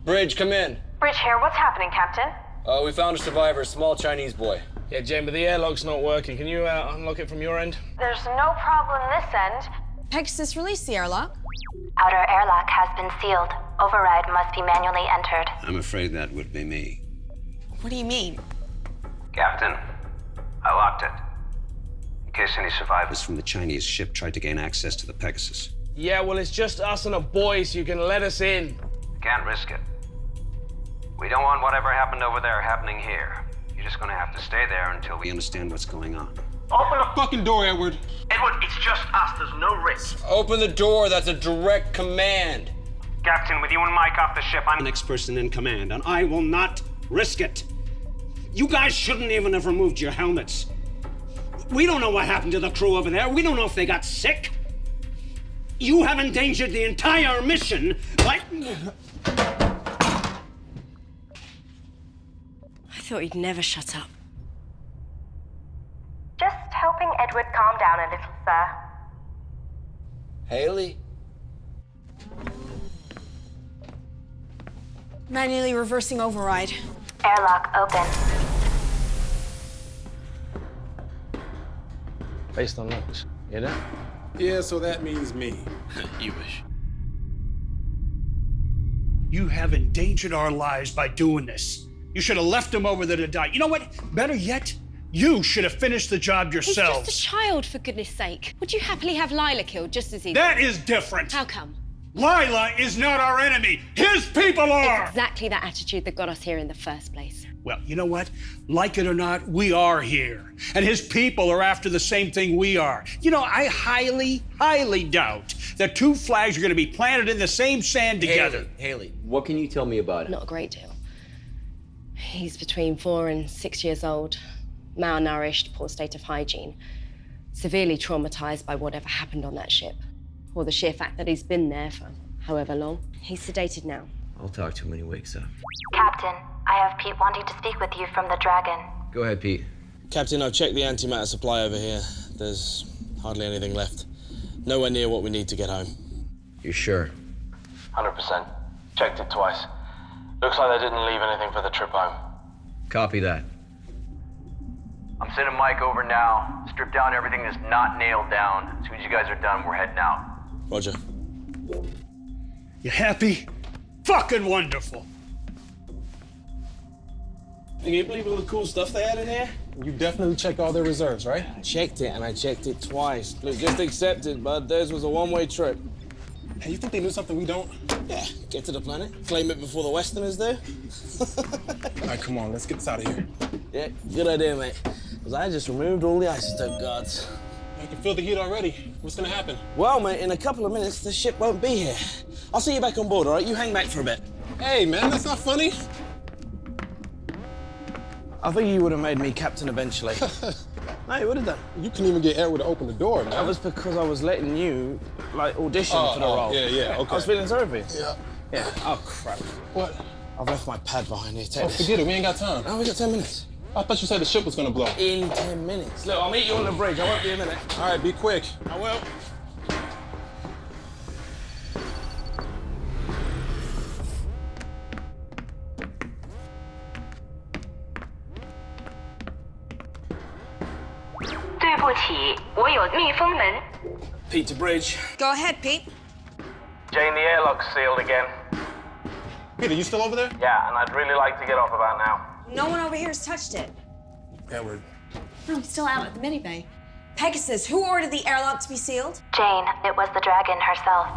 Bridge, come in. Bridge here. What's happening, Captain? We found a survivor, a small Chinese boy. Yeah, Jane, but the airlock's not working. Can you unlock it from your end? There's no problem this end. Pegasus, release the airlock. Outer airlock has been sealed. Override must be manually entered. I'm afraid that would be me. What do you mean? Captain, I locked it. In case any survivors from the Chinese ship tried to gain access to the Pegasus. Yeah, well, it's just us and a boy, so you can let us in. Can't risk it. We don't want whatever happened over there happening here. You're just gonna have to stay there until we understand what's going on. Open the fucking door, Edward. Edward, it's just us. There's no risk. Open the door. That's a direct command. Captain, with you and Mike off the ship, I'm the next person in command, and I will not risk it. You guys shouldn't even have removed your helmets. We don't know what happened to the crew over there. We don't know if they got sick. You have endangered the entire mission by... I thought you'd never shut up. Just helping Edward calm down a little, sir. Haley? Manually reversing override. Airlock open. Based on looks, you know? Yeah, so that means me. You wish. You have endangered our lives by doing this. You should have left him over there to die. You know what? Better yet, you should have finished the job yourselves. He's just a child, for goodness sake. Would you happily have Lyla killed just as easily? That is different. How come? Lyla is not our enemy. His people are! It's exactly that attitude that got us here in the first place. Well, you know what? Like it or not, we are here. And his people are after the same thing we are. You know, I highly, highly doubt that two flags are going to be planted in the same sand together. Haley, what can you tell me about it? Not a great deal. He's between 4 and 6 years old, malnourished, poor state of hygiene, severely traumatized by whatever happened on that ship, or the sheer fact that he's been there for however long. He's sedated now. I'll talk to him when he wakes up. Captain, I have Pete wanting to speak with you from the Dragon. Go ahead, Pete. Captain, I've checked the antimatter supply over here. There's hardly anything left. Nowhere near what we need to get home. You sure? 100%. Checked it twice. Looks like they didn't leave anything for the trip home. Copy that. I'm sending Mike over now. Strip down everything that's not nailed down. As soon as you guys are done, we're heading out. Roger. You happy? Fucking wonderful. Can you believe all the cool stuff they had in here? You definitely checked all their reserves, right? I checked it, and I checked it twice. Look, just accept it, bud. Theirs was a one-way trip. Hey, you think they knew something we don't? Yeah, get to the planet, claim it before the Westerners do. All right, come on, let's get this out of here. Yeah, good idea, mate. Because I just removed all the isotope guards. I can feel the heat already. What's gonna happen? Well, mate, in a couple of minutes, the ship won't be here. I'll see you back on board, all right? You hang back for a bit. Hey, man, that's not funny. I think you would have made me captain eventually. No, you would have done. You couldn't even get Edward to open the door, man. That was because I was letting you, like, audition for the role. Yeah, okay. I was feeling sorry for you. Yeah. Yeah. Oh, crap. What? I've left my pad behind here. Take this. Forget it. We ain't got time. No, we got 10 minutes. I thought you said the ship was gonna blow. In 10 minutes. Look, I'll meet you on the bridge. I won't be a minute. All right, be quick. I will. Do 物体，我有密封门。 Pete to bridge. Go ahead, Pete. Jane, the airlock's sealed again. Peter, you still over there? Yeah, and I'd really like to get off about now. No one over here has touched it. Edward. No, I'm still out at the mini-bay. Pegasus, who ordered the airlock to be sealed? Jane, it was the dragon herself.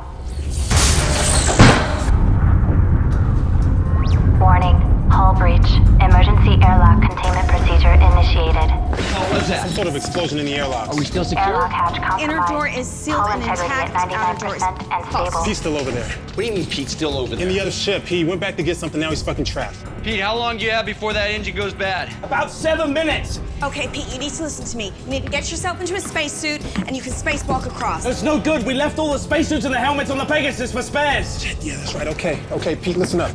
Warning, hull breach. Emergency airlock containment procedure initiated. What was that? Some sort of explosion in the airlock. Are we still secure? Airlock hatch compromised. Inner door is sealed Hull and integrity intact. at Outer door is 99% and stable. He's still over there. What do you mean Pete's still over there? In the other ship. He went back to get something, now he's fucking trapped. Pete, how long do you have before that engine goes bad? About 7 minutes. Okay, Pete, you need to listen to me. You need to get yourself into a spacesuit, and you can spacewalk across. That's no good. We left all the spacesuits and the helmets on the Pegasus for spares. Shit, yeah, that's right. Okay, Pete, listen up.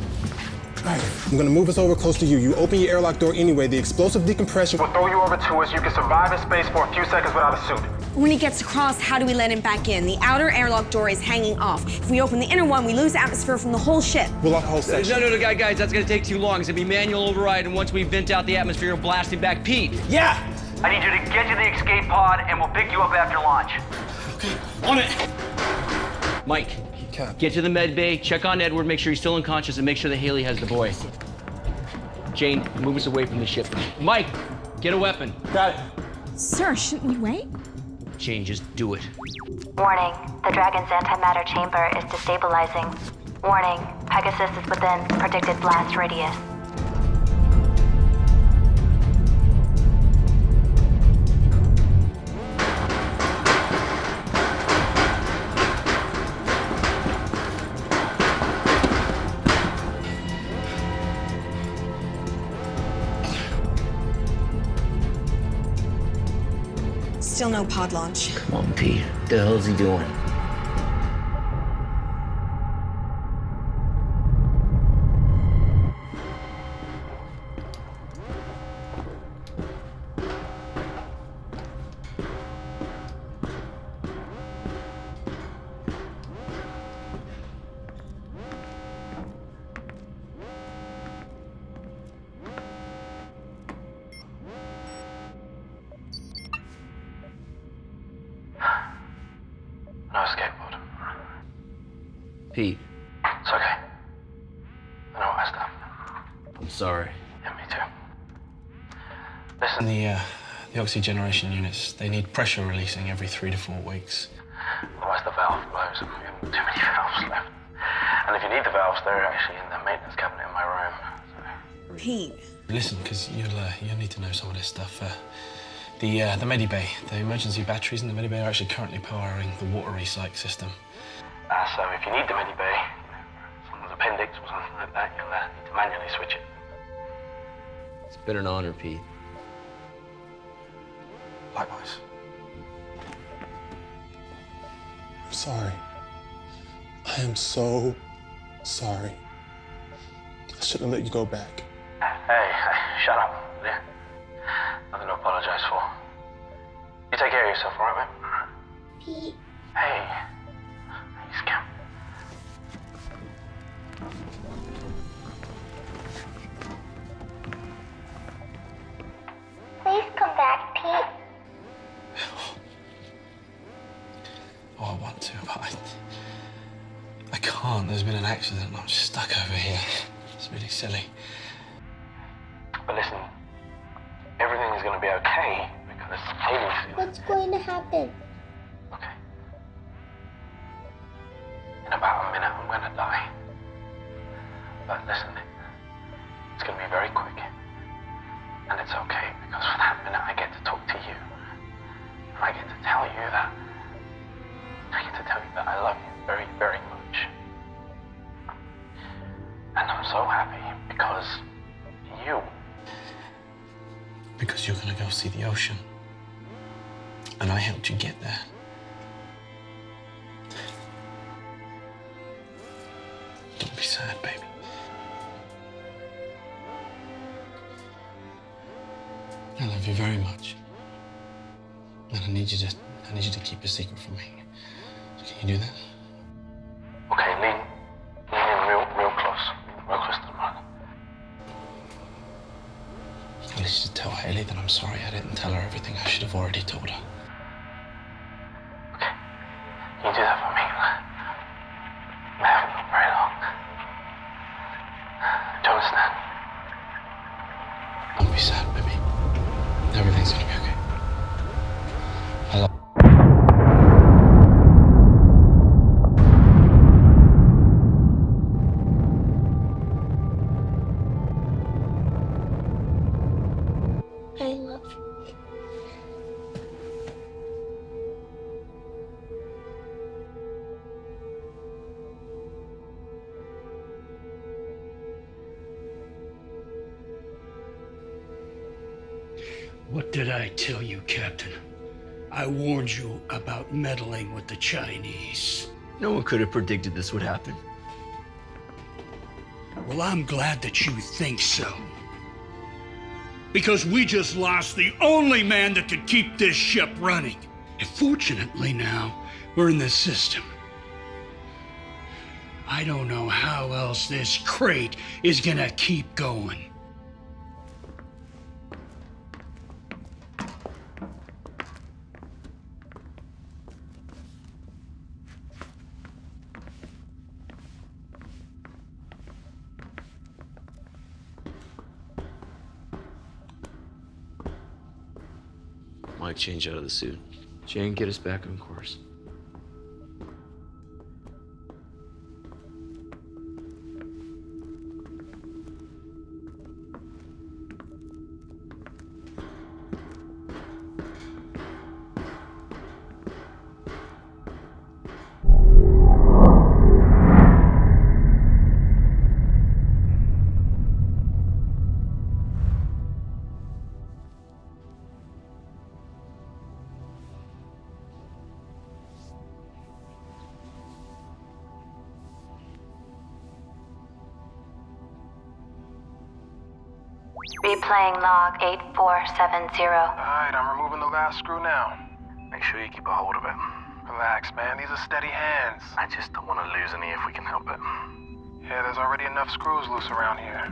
All right, I'm gonna move us over close to you. You open your airlock door anyway. The explosive decompression will throw you over to us. You can survive in space for a few seconds without a suit. When he gets across, how do we let him back in? The outer airlock door is hanging off. If we open the inner one, we lose atmosphere from the whole ship. We'll lock the whole section. No, guys, that's gonna take too long. It's gonna be manual override, and once we vent out the atmosphere, we'll blast it back. Pete! Yeah! I need you to get to the escape pod, and we'll pick you up after launch. On it! Mike, get to the med bay, check on Edward, make sure he's still unconscious, and make sure that Haley has the boy. Jane, move us away from the ship. Mike, get a weapon. Got it. Sir, shouldn't we wait? Jane, just do it. Warning, the Dragon's antimatter chamber is destabilizing. Warning, Pegasus is within predicted blast radius. Still no pod launch. Come on, Pete. What the hell is he doing? No escape pod. Pete, It's okay. I know what I done. I'm sorry. Yeah, me too. Listen, The oxygeneration units, they need pressure releasing every 3 to 4 weeks. otherwise the valve blows and we have too many valves left. And if you need the valves, they're actually in the maintenance cabinet in my room. So. Pete. Listen, because you'll need to know some of this stuff. The medibay, the emergency batteries in the medibay are actually currently powering the water recycle system. So if you need the medibay, someone's appendix or something like that, you'll need to manually switch it. It's been an honor, Pete. Likewise. I'm sorry. I am so sorry. I shouldn't have let you go back. Hey, shut up, yeah? Nothing to apologize for. You take care of yourself, all right, man? Pete. Hey. Hey, scamp. Please come back, Pete. Oh, I want to, but I can't. There's been an accident and I'm just stuck over here. It's really silly. But listen, everything is going to be okay because Haley's... What's going to happen? Okay. In about a minute, I'm going to die. But listen, it's going to be very quick. And it's okay because for that minute, I get to talk to you. And I get to tell you that... I get to tell you that I love you very, very much. And I'm so happy because you... Because you're gonna go see the ocean. And I helped you get there. Don't be sad, baby. I love you very much. And I need you to keep a secret from me. So can you do that? Okay, lean in real close to the mother. I need you to tell Haley that I'm sorry I didn't tell her everything I should have already told her. Don't be sad, baby. Everything's gonna be okay. I love I love you. What did I tell you, Captain? I warned you about meddling with the Chinese. No one could have predicted this would happen. Well, I'm glad that you think so. Because we just lost the only man that could keep this ship running. And fortunately now, we're in the system. I don't know how else this crate is gonna keep going. Mike, change out of the suit. Jane, get us back on course. Replaying log 8470. Alright, I'm removing the last screw now. Make sure you keep a hold of it. Relax, man. These are steady hands. I just don't want to lose any if we can help it. Yeah, there's already enough screws loose around here.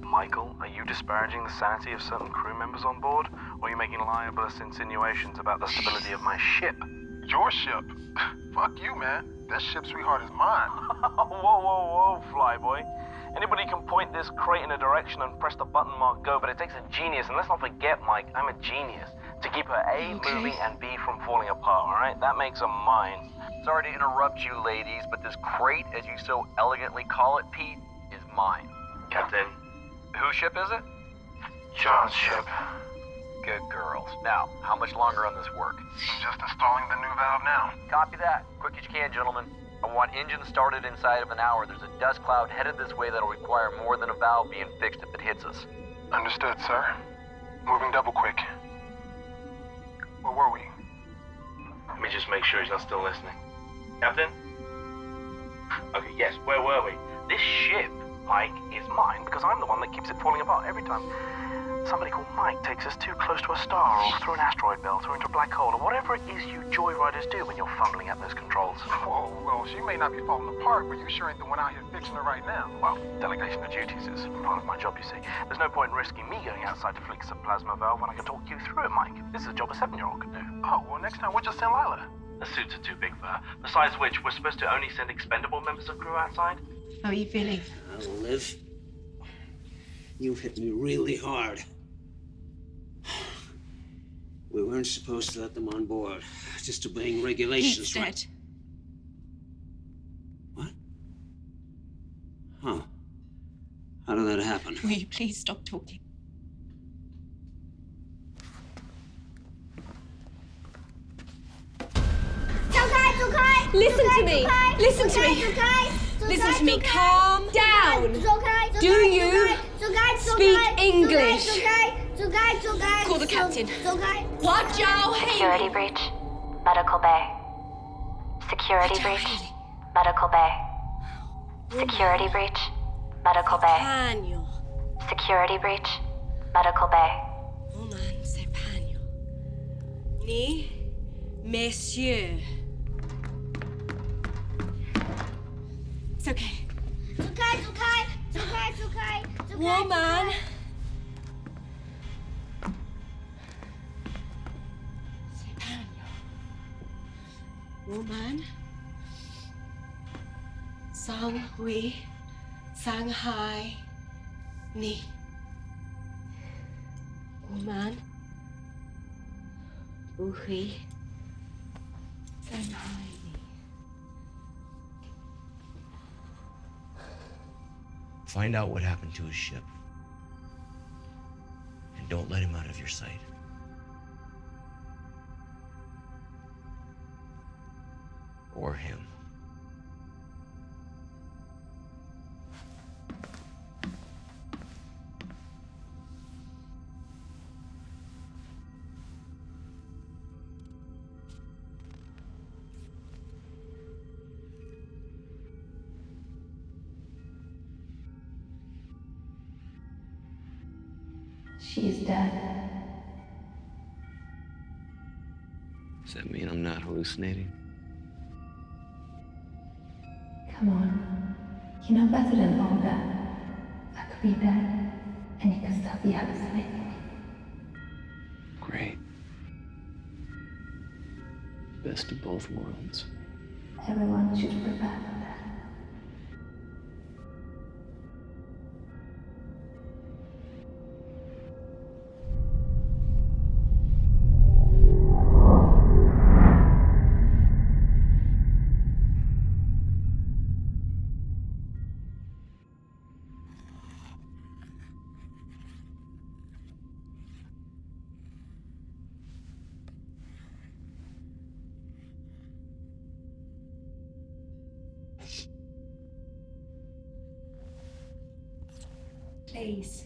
Michael, are you disparaging the sanity of certain crew members on board? Or are you making libelous insinuations about the stability of my ship? Your ship? Fuck you, man. That ship, sweetheart, is mine. Whoa, flyboy. Anybody can point this crate in a direction and press the button marked go, but it takes a genius, and let's not forget, Mike, I'm a genius, to keep her A moving and B from falling apart, alright? That makes her mine. Sorry to interrupt you, ladies, but this crate, as you so elegantly call it, Pete, is mine. Captain. Whose ship is it? John's ship. Good girls. Now, how much longer on this work? I'm just installing the new valve now. Copy that. Quick as you can, gentlemen. I want engines started inside of an hour. There's a dust cloud headed this way that'll require more than a valve being fixed if it hits us. Understood, sir. Moving double quick. Where were we? Let me just make sure he's not still listening. Captain? Okay, yes, where were we? This ship, Mike, is mine because I'm the one that keeps it falling apart every time somebody called Mike takes us too close to a star or through an asteroid belt or into a black hole or whatever it is you joyriders do when you're fumbling at those controls. Whoa, well, she may not be falling apart, but you sure ain't the one out here fixing her right now. Well, delegation of duties is part of my job, you see. There's no point in risking me going outside to fix a plasma valve when I can talk you through it, Mike. This is a job a 7-year-old could do. Oh, well, next time we'll just send Lyla. The suits are too big for her. Besides which, we're supposed to only send expendable members of crew outside. How are you feeling? Liv, you've hit me really hard. We weren't supposed to let them on board. Just obeying regulations. Pete's dead. What? Huh. How did that happen? Will you please stop talking? Listen to me. Listen to me. Listen to me. Calm down. Do you speak English? Call the captain. Security breach. Medical bay. Security breach. Medical bay. Security breach. Medical bay. Security breach. Medical bay. Woman, c'est Pagno. Ni, messieurs. It's okay. Woman. C'est Pagno. Woman. Sang Hui. Sang Hai. Ni. man. 不会在哪里？ Find out what happened to his ship. And don't let him out of your sight. Or him. She's dead. Does that mean I'm not hallucinating? Come on. You know better than all that. I could be dead, and you can still be hallucinating. Great. Best of both worlds. Everyone should prepare for that. Please.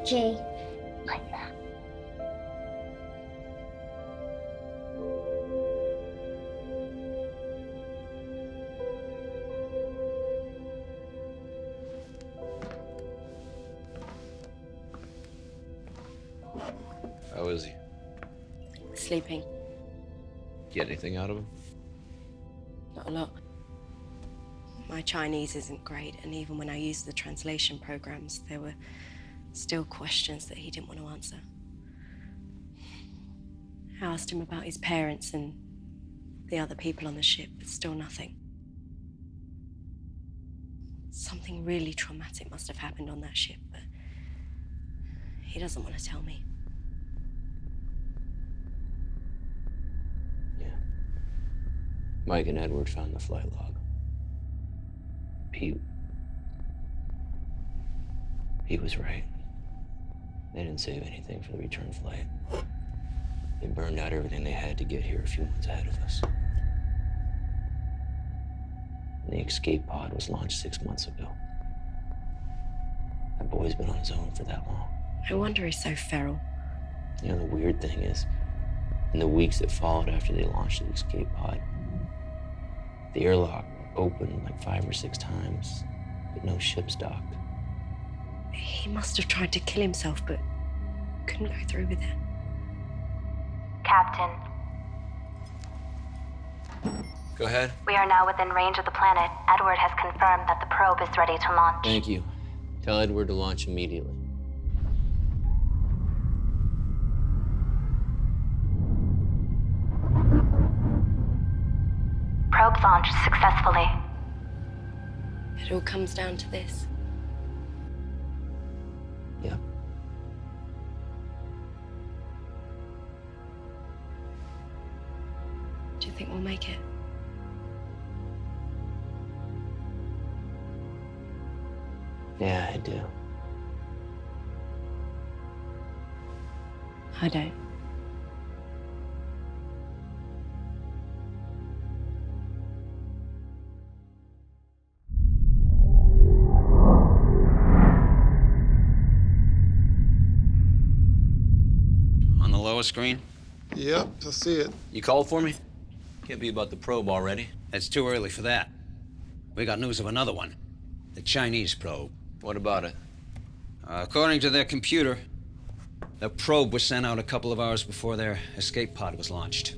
Jay. How is he? Sleeping. Get anything out of him? Not a lot. My Chinese isn't great, and even when I used the translation programs, there were still questions that he didn't want to answer. I asked him about his parents and the other people on the ship, but still nothing. Something really traumatic must have happened on that ship, but he doesn't want to tell me. Mike and Edward found the flight log. Pete was right. They didn't save anything for the return flight. They burned out everything they had to get here a few months ahead of us. And the escape pod was launched 6 months ago. That boy's been on his own for that long. No wonder he's so feral. You know, the weird thing is, in the weeks that followed after they launched the escape pod, the airlock opened like 5 or 6 times, but no ships docked. He must have tried to kill himself, but couldn't go through with it. Captain, Go ahead. we are now within range of the planet. Edward has confirmed that the probe is ready to launch. Thank you. Tell Edward to launch immediately. Probe launched successfully. It all comes down to this. Yeah. Do you think we'll make it? Yeah, I do. I don't. On the lower screen? Yep, I see it. You called for me? Can't be about the probe already. It's too early for that. We got news of another one. The Chinese probe. What about it? According to their computer, the probe was sent out a couple of hours before their escape pod was launched.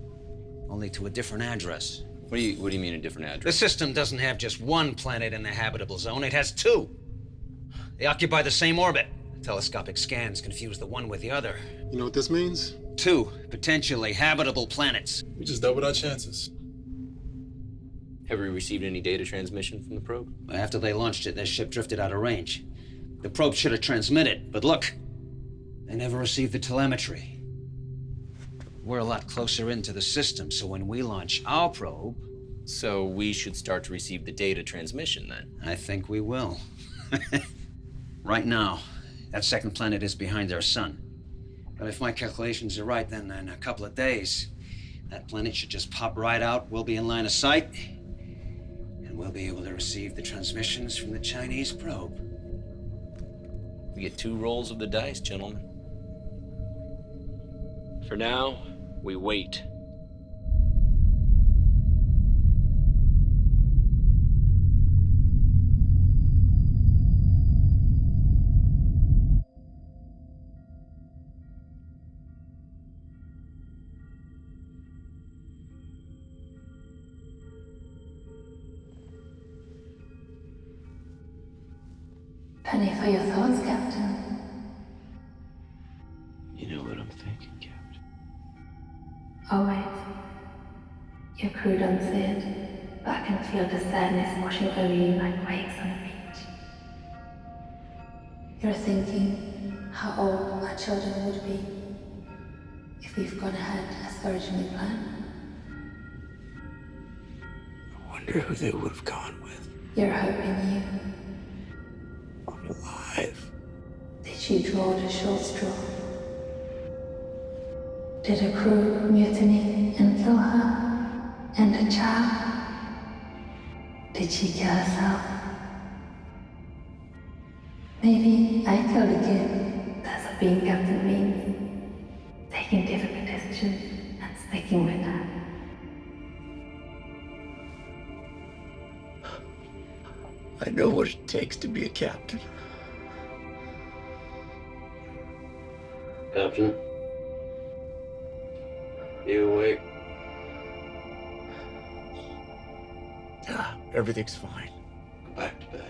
only to a different address. What do you mean a different address? The system doesn't have just one planet in the habitable zone, it has two. They occupy the same orbit. Telescopic scans confuse the one with the other. You know what this means? Two potentially habitable planets. We just doubled our chances. Have we received any data transmission from the probe? After they launched it, their ship drifted out of range. The probe should have transmitted, but look, they never received the telemetry. We're a lot closer into the system, so when we launch our probe... So we should start to receive the data transmission, then? I think we will. Right now, that second planet is behind our sun. But if my calculations are right, then in a couple of days, that planet should just pop right out, we'll be in line of sight, and we'll be able to receive the transmissions from the Chinese probe. We get 2 rolls of the dice, gentlemen. For now, we wait. Penny for your thoughts, Captain. You know what I'm thinking, Captain. Always. Your crew don't see it, but I can feel the sadness washing over you like waves on a beach. You're thinking how old our children would be if we've gone ahead as originally planned. I wonder who they would have gone with. You're hoping you. Alive. Did you draw the short straw? Did the crew mutiny and kill her? And the child? Did she kill herself? Maybe I killed the kid. That's what being captain means. Taking difficult decisions and sticking with that. I know what it takes to be a captain. Captain? You awake? Yeah, everything's fine. Go back to bed.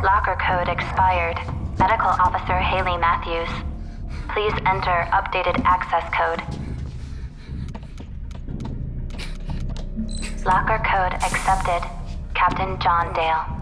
Locker code expired. Medical Officer Haley Matthews. Please enter updated access code. Locker code accepted. Captain John Dale.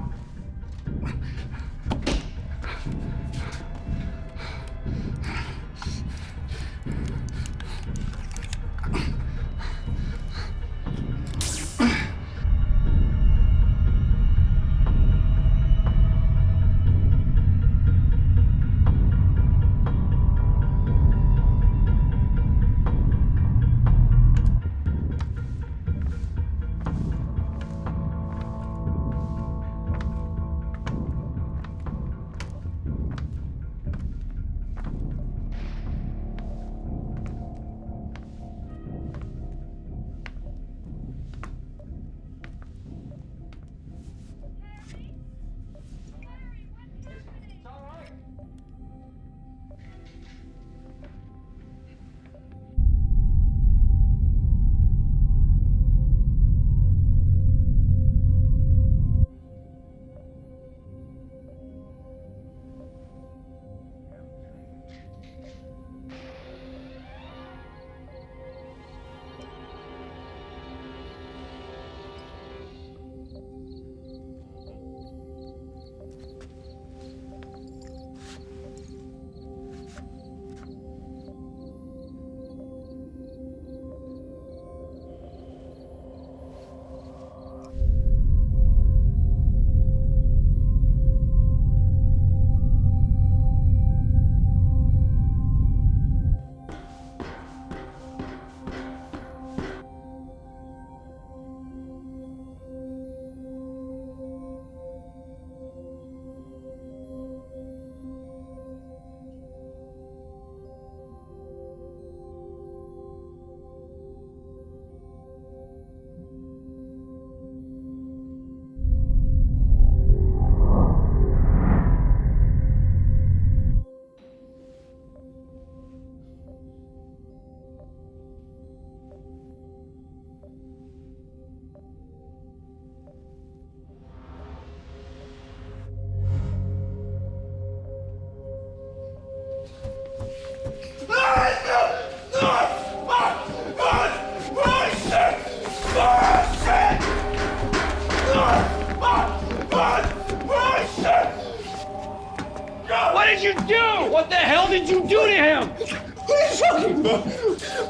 What the hell did you do to him? What are you talking about?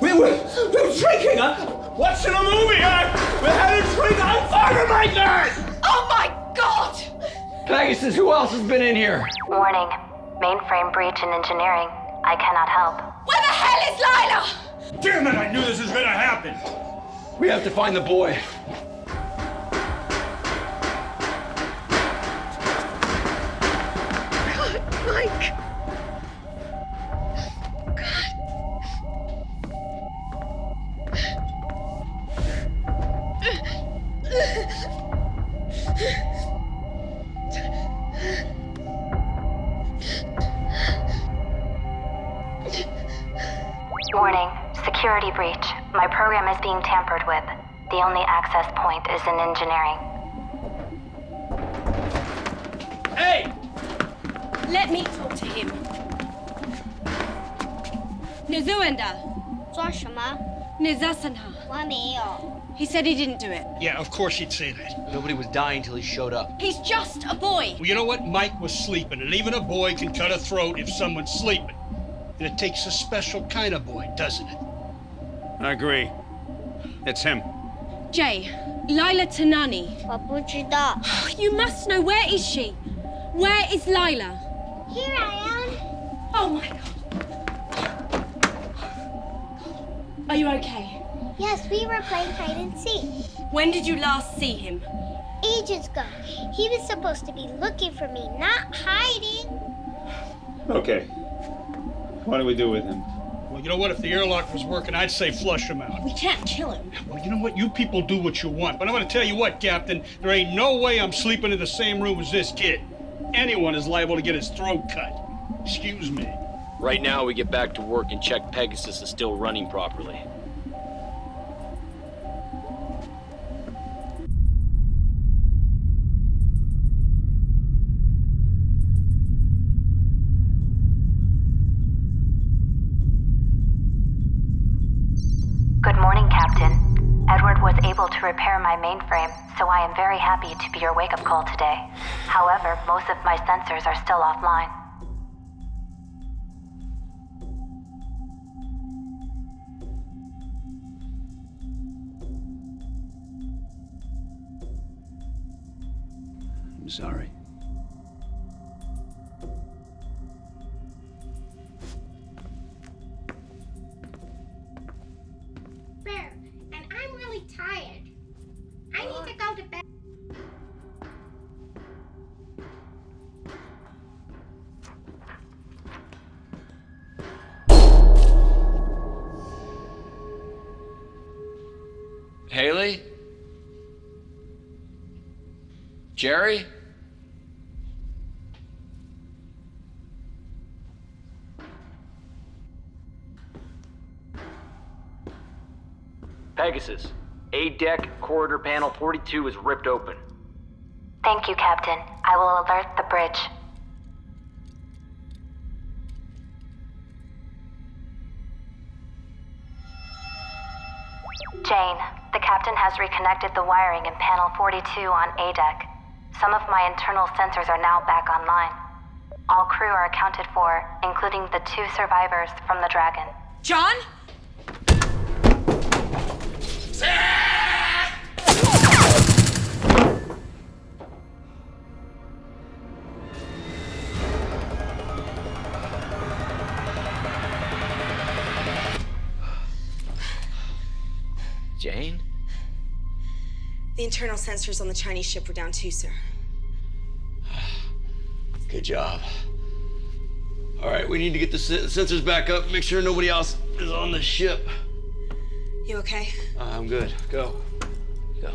We were drinking, huh? Watching a movie, huh? We had a drink on fire, my God! Oh my God! Pegasus, who else has been in here? Warning. Mainframe breach in engineering. I cannot help. Where the hell is Lyla? Damn it, I knew this was gonna happen. We have to find the boy. God, Mike. Warning. Security breach. My program is being tampered with. The only access point is in engineering. Hey! Let me talk to him. Nizuenda. 抓什么？ Nizasanha. 我没有。 He said he didn't do it. Yeah, of course he'd say that. Nobody was dying till he showed up. He's just a boy. Well, you know what? Mike was sleeping, and even a boy can cut a throat if someone's sleeping. And it takes a special kind of boy, doesn't it? I agree. It's him. Jay, Lyla Tanani. 我不知道。 You must know. Where is she? Where is Lyla? Here I am. Oh my God. Are you okay? Yes, we were playing hide and seek. When did you last see him? Ages ago. He was supposed to be looking for me, not hiding. Okay. What do we do with him? Well, you know what? If the airlock was working, I'd say flush him out. We can't kill him. Well, you know what? You people do what you want. But I'm gonna tell you what, Captain. There ain't no way I'm sleeping in the same room as this kid. Anyone is liable to get his throat cut. Excuse me. Right now, we get back to work and check Pegasus is still running properly. Good morning, Captain. Edward was able to repair my mainframe, so I am very happy to be your wake-up call today. However, most of my sensors are still offline. I'm sorry. Bear, and I'm really tired. I need to go to bed. Haley? Jerry? Pegasus, A-deck corridor panel 42 is ripped open. Thank you, Captain. I will alert the bridge. Jane, the captain has reconnected the wiring in panel 42 on A-deck. Some of my internal sensors are now back online. All crew are accounted for, including the 2 survivors from the Dragon. John? Jane? The internal sensors on the Chinese ship were down too, sir. Good job. All right, we need to get the sensors back up, make sure nobody else is on the ship. You okay? I'm good. Go. Go.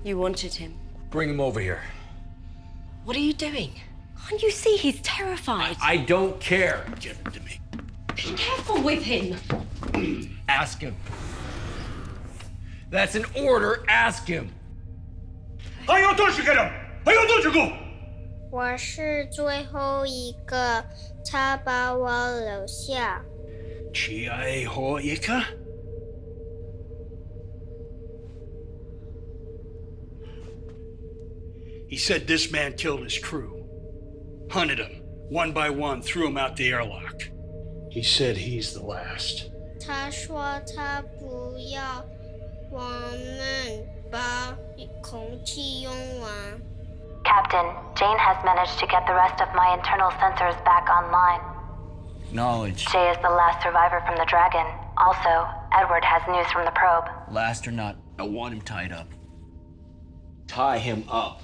You wanted him. Bring him over here. What are you doing? Can't you see he's terrified? I don't care. Give him to me. Be careful with him. Ask him. That's an order. Ask him. 还有多少个人？还有多少个？我是最后一个，他把我留下。最后一个？ He said this man killed his crew. Hunted them, one by one, threw them out the airlock. He said he's the last. 他说他不要我们把空气用完。 Captain, Jane has managed to get the rest of my internal sensors back online. Knowledge. Jay is the last survivor from the Dragon. Also, Edward has news from the probe. Last or not, I want him tied up. Tie him up.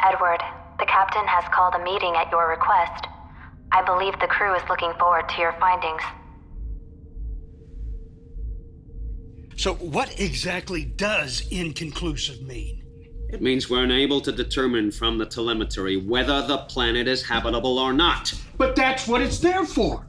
Edward, the captain has called a meeting at your request. I believe the crew is looking forward to your findings. So what exactly does inconclusive mean? It means we're unable to determine from the telemetry whether the planet is habitable or not. But that's what it's there for.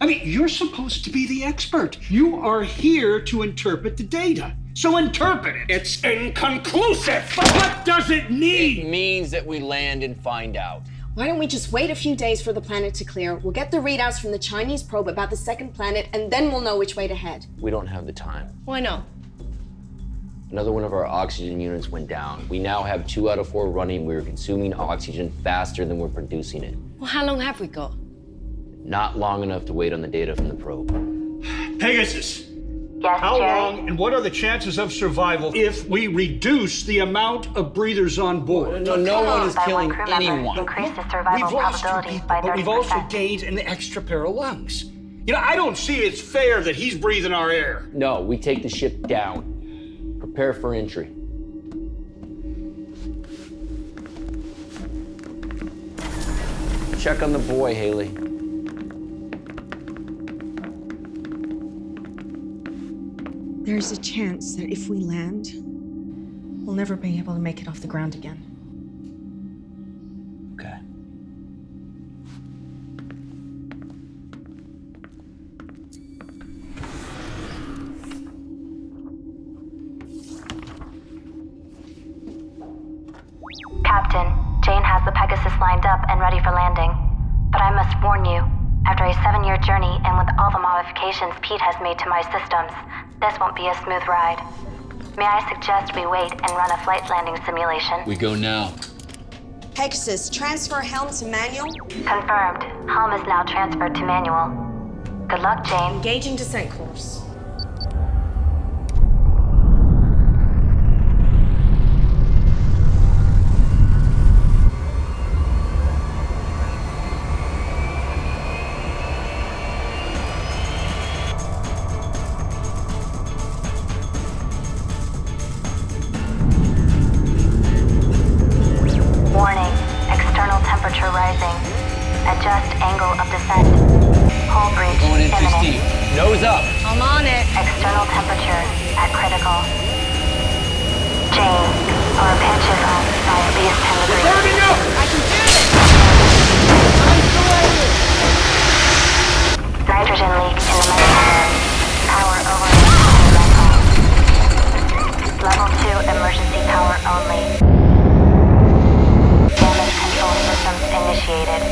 I mean, you're supposed to be the expert. You are here to interpret the data. So interpret it. It's inconclusive. But what does it mean? It means that we land and find out. Why don't we just wait a few days for the planet to clear? We'll get the readouts from the Chinese probe about the second planet, and then we'll know which way to head. We don't have the time. Why not? Another one of our oxygen units went down. We now have 2 out of 4 running. We're consuming oxygen faster than we're producing it. Well, how long have we got? Not long enough to wait on the data from the probe. Pegasus. Yes, How Jerry? long and what are the chances of survival if we reduce the amount of breathers on board? No one is killing anyone. Increase the survival We've lost 2 probability people, by but we've also 30%. gained an extra pair of lungs. You know, I don't see it's fair that he's breathing our air. No, we take the ship down. Prepare for entry. Check on the boy, Haley. There's a chance that if we land, we'll never be able to make it off the ground again. Okay. Captain, Jane has the Pegasus lined up and ready for landing. But I must warn you, after a 7-year journey and with all the modifications Pete has made to my systems, this won't be a smooth ride. May I suggest we wait and run a flight landing simulation? We go now. Pegasus, transfer helm to manual. Confirmed. Helm is now transferred to manual. Good luck, Jane. Engaging descent course. Warning. External temperature rising. Adjust angle of descent. Hull breach Going in too imminent. steep. Nose up. I'm on it. External temperature at critical. Jane, our pitch is up by at least 10 degrees. Burning up! I can do it! Nitrogen leak in the metahull. Power over Level 2 emergency power only. Damage control systems initiated.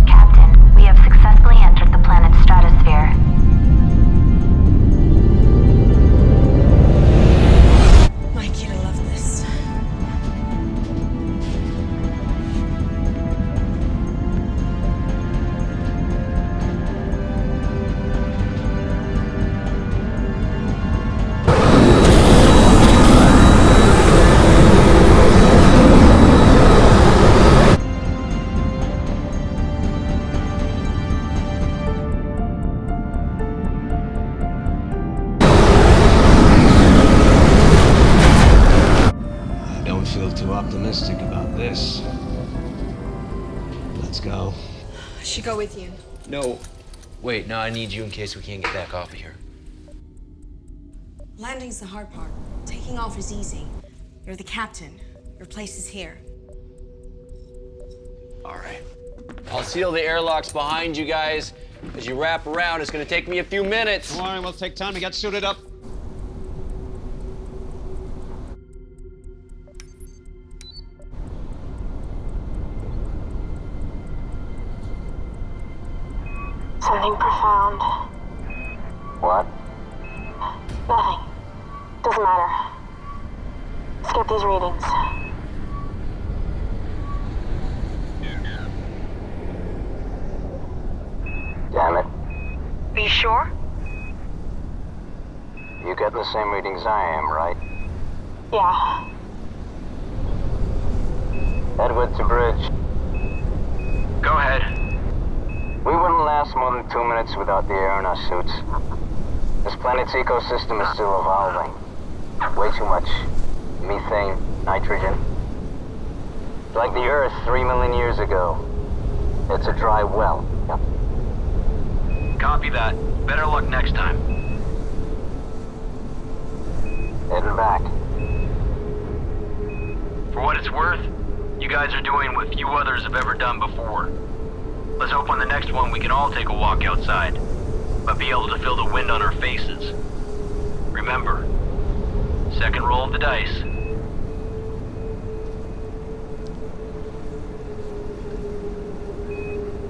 Captain, we have successfully entered the planet's stratosphere. Mike, you'd love this. I don't feel too optimistic about this. Let's go. I should go with you. No. Wait, no, I need you in case we can't get back off of here. Landing's the hard part. Taking off is easy. You're the captain. Your place is here. All right. I'll seal the airlocks behind you guys. As you wrap around, it's gonna take me a few minutes. Don't worry, we'll take time to get suited up. Something profound. What? Nothing. Doesn't matter. Skip these readings. Damn it. Are you sure? You getting the same readings I am, right? Yeah. Edward to bridge. Go ahead. We wouldn't last more than 2 minutes without the air in our suits. This planet's ecosystem is still evolving. Way too much methane, nitrogen. Like the Earth 3 million years ago. It's a dry well. Copy that. Better luck next time. Heading back. For what it's worth, you guys are doing what few others have ever done before. Let's hope on the next one we can all take a walk outside, but be able to feel the wind on our faces. Remember, second roll of the dice.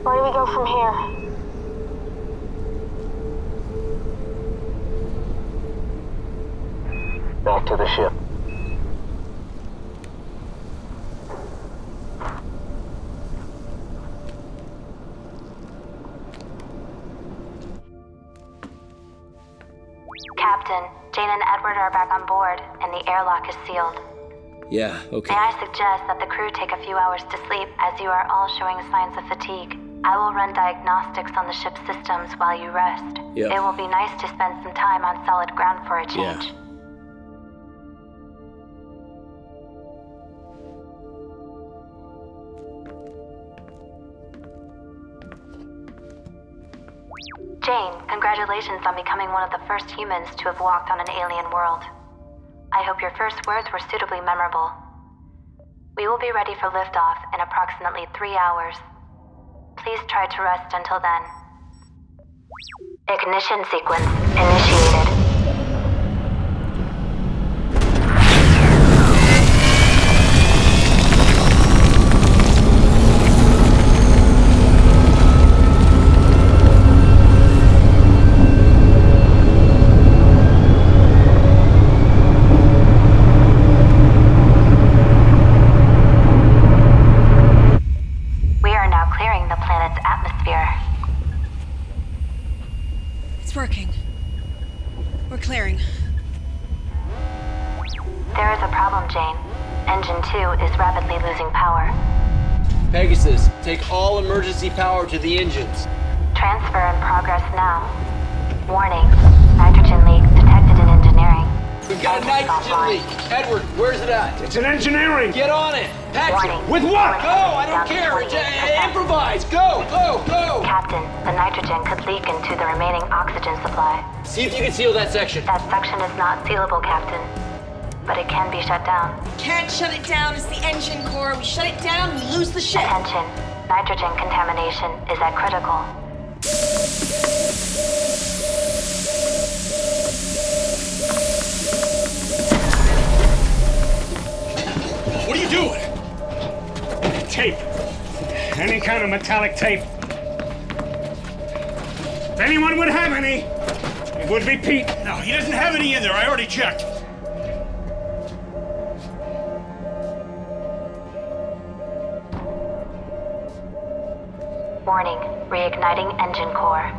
Where do we go from here? Back to the ship. Captain, Jane and Edward are back on board, and the airlock is sealed. Yeah, okay. May I suggest that the crew take a few hours to sleep as you are all showing signs of fatigue? I will run diagnostics on the ship's systems while you rest. Yep. It will be nice to spend some time on solid ground for a change. Yeah. Jane, congratulations on becoming one of the first humans to have walked on an alien world. I hope your first words were suitably memorable. We will be ready for liftoff in approximately 3 hours. Please try to rest until then. Ignition sequence initiated. It's working. We're clearing. There is a problem, Jane. Engine 2 is rapidly losing power. Pegasus, take all emergency power to the engines. Transfer in progress now. Warning, nitrogen leak detected in engineering. We've got a nitrogen leak. Edward, where's it at? It's in engineering. Get on it. Patrick. With what? Go, I don't care. Improvise. Go, go, go. Captain, the nitrogen could leak into the remaining oxygen supply. See if you can seal that section. That section is not sealable, Captain. But it can be shut down. Can't shut it down. It's the engine core. We shut it down, we lose the ship. Attention. Nitrogen contamination is at critical. What are you doing? Tape. Any kind of metallic tape. If anyone would have any, it would be Pete. No, he doesn't have any in there. I already checked. Warning, reigniting engine core.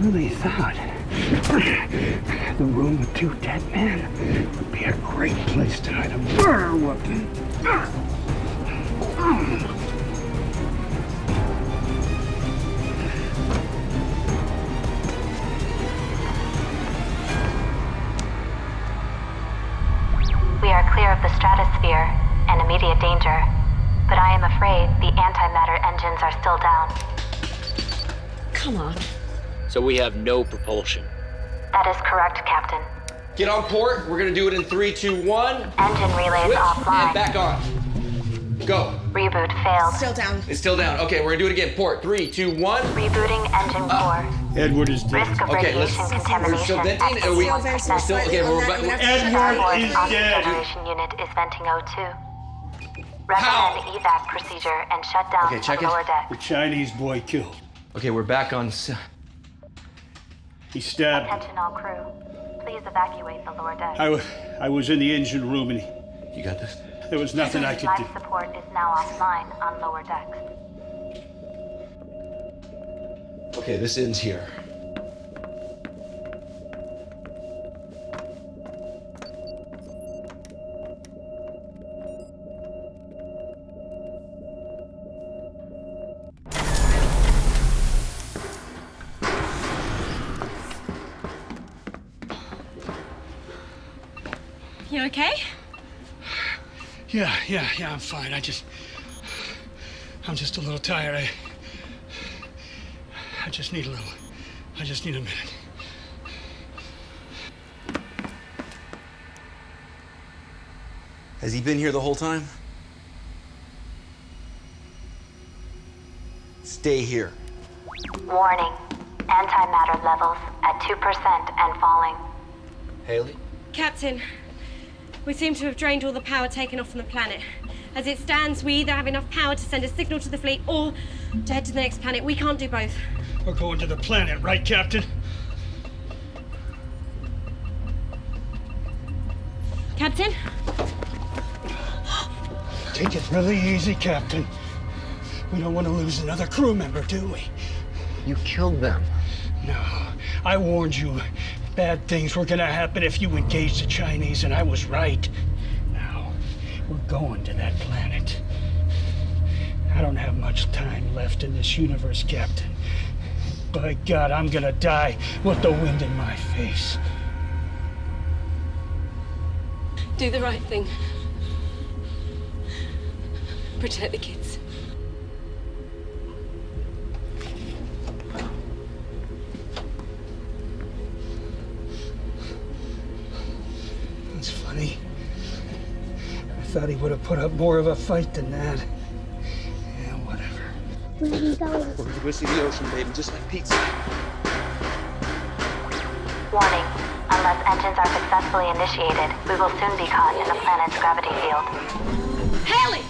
really thought the room with 2 dead men would be a great place to hide a murder weapon. We are clear of the stratosphere and immediate danger, but I am afraid the antimatter engines are still down. Come on. So we have no propulsion. That is correct, Captain. Get on port. We're gonna do it in 3, 2, 1. Engine relays Switch offline. and back on. Go. Reboot failed. Still down. It's still down. Okay, we're gonna do it again. Port. 3, 2, 1. Rebooting engine core. Edward is dead. Risk of Okay, radiation we're contamination still venting. at Are we? 51%. We're still okay. We're back. Edward is dead. Generation unit is venting O2. Recommend evac procedure and shut down Okay, check the it. lower deck. The Chinese boy killed. Okay, we're back on. He stabbed. Attention all crew. Please evacuate the lower deck. I was in the engine room and You got this? there was nothing I could do. Life support is now offline on lower decks. Okay, this ends here. You okay? Yeah, I'm fine. I'm just a little tired. I just need a minute. Has he been here the whole time? Stay here. Warning. Antimatter levels at 2% and falling. Haley? Captain, we seem to have drained all the power taken off from the planet. As it stands, we either have enough power to send a signal to the fleet or to head to the next planet. We can't do both. We're going to the planet, right, Captain? Captain? Take it really easy, Captain. We don't want to lose another crew member, do we? You killed them. No, I warned you. Bad things were gonna happen if you engaged the Chinese, and I was right. Now, we're going to that planet. I don't have much time left in this universe, Captain. By God, I'm gonna die with the wind in my face. Do the right thing. Protect the kids. It's funny. I thought he would have put up more of a fight than that. Yeah, whatever. Where are you going? We're going to go see the ocean, baby, just like Pete said. Warning. Unless engines are successfully initiated, we will soon be caught in the planet's gravity field. Haley!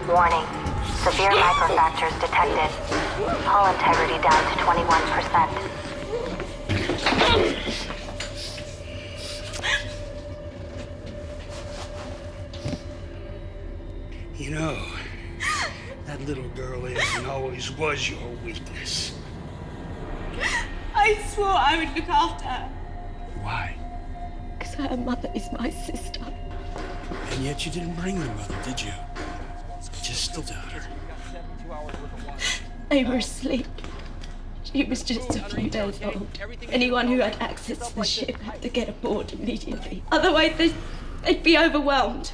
Warning. Severe microfractures detected. Hull integrity down to 21%. You know, that little girl is and always was your weakness. I swore I would look after her. Why? Because her mother is my sister. And yet you didn't bring your mother, did you? Just the daughter. They were asleep. She was just a few days old. Anyone who had access to the ship had to get aboard immediately. Otherwise, they'd be overwhelmed.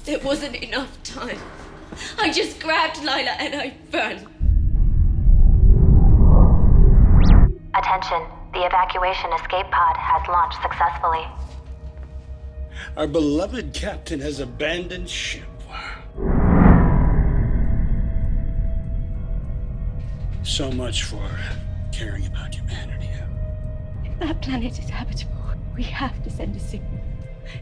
There wasn't enough time. I just grabbed Lyla and I ran. Attention. The evacuation escape pod has launched successfully. Our beloved captain has abandoned ship. So much for caring about humanity, huh? That planet is habitable. We have to send a signal.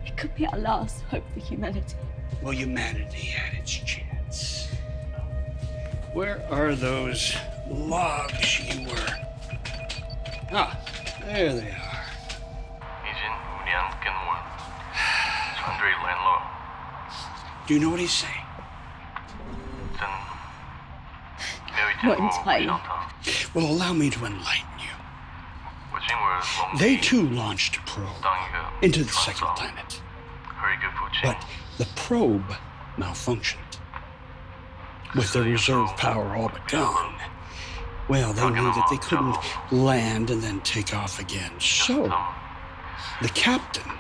It could be our last hope for humanity. Well, humanity had its chance. Where are those logs you were? Ah, there they are. Do you know what he's saying? Not entirely. Well, allow me to enlighten you. They too launched a probe into the second planet. But the probe malfunctioned. With their reserve power all but gone, well, they knew that they couldn't land and then take off again. So, the captain,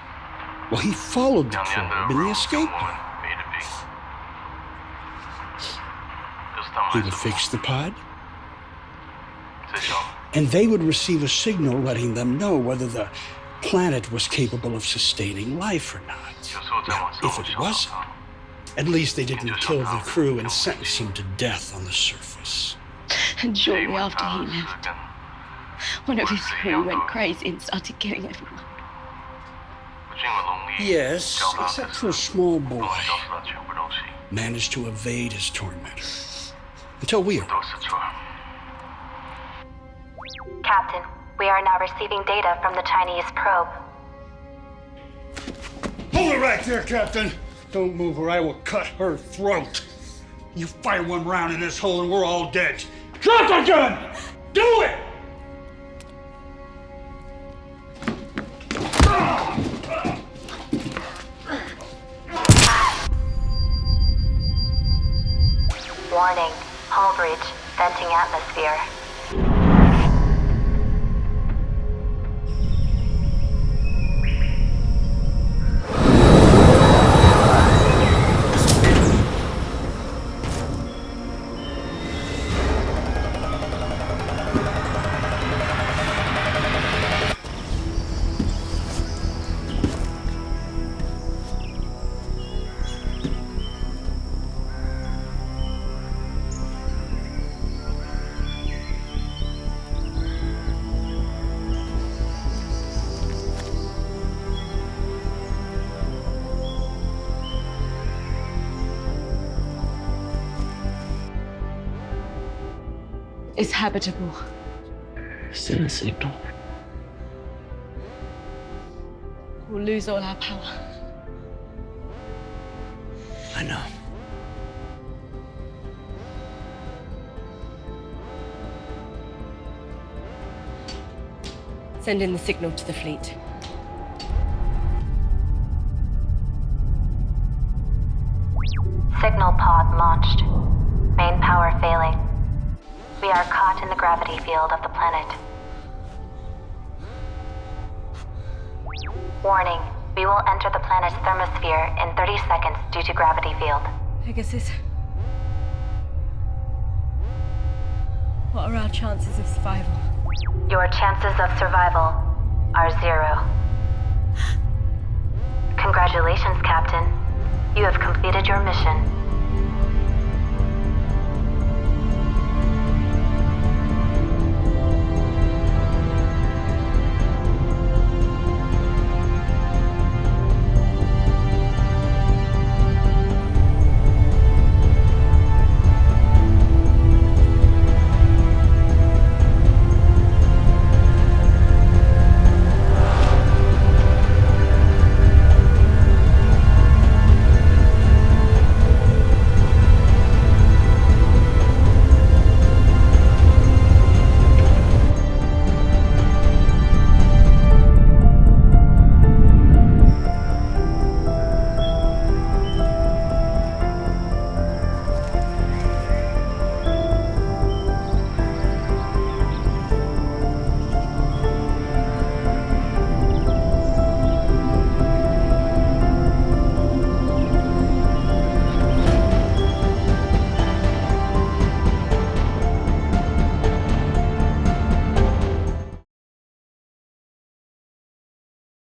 well, he followed the probe in the escape pod. He would fix the pod, and they would receive a signal letting them know whether the planet was capable of sustaining life or not. Now, if it wasn't, at least they didn't kill the crew and sentence them to death on the surface. And shortly after he left, one of his crew went crazy and started killing everyone. Yes, except for a small boy. Managed to evade his tormentor. Until we arrived. Captain, we are now receiving data from the Chinese probe. Hold it right there, Captain. Don't move or I will cut her throat. You fire one round in this hole and we're all dead. Drop the gun! Do it! Warning, hull breach, venting atmosphere. It's habitable. Send a signal. We'll lose all our power. I know. Send in the signal to the fleet. Signal pod launched. Main power failing. We are caught in the gravity field of the planet. Warning, we will enter the planet's thermosphere in 30 seconds due to gravity field. Pegasus. What are our chances of survival? Your chances of survival are 0. Congratulations, Captain. You have completed your mission.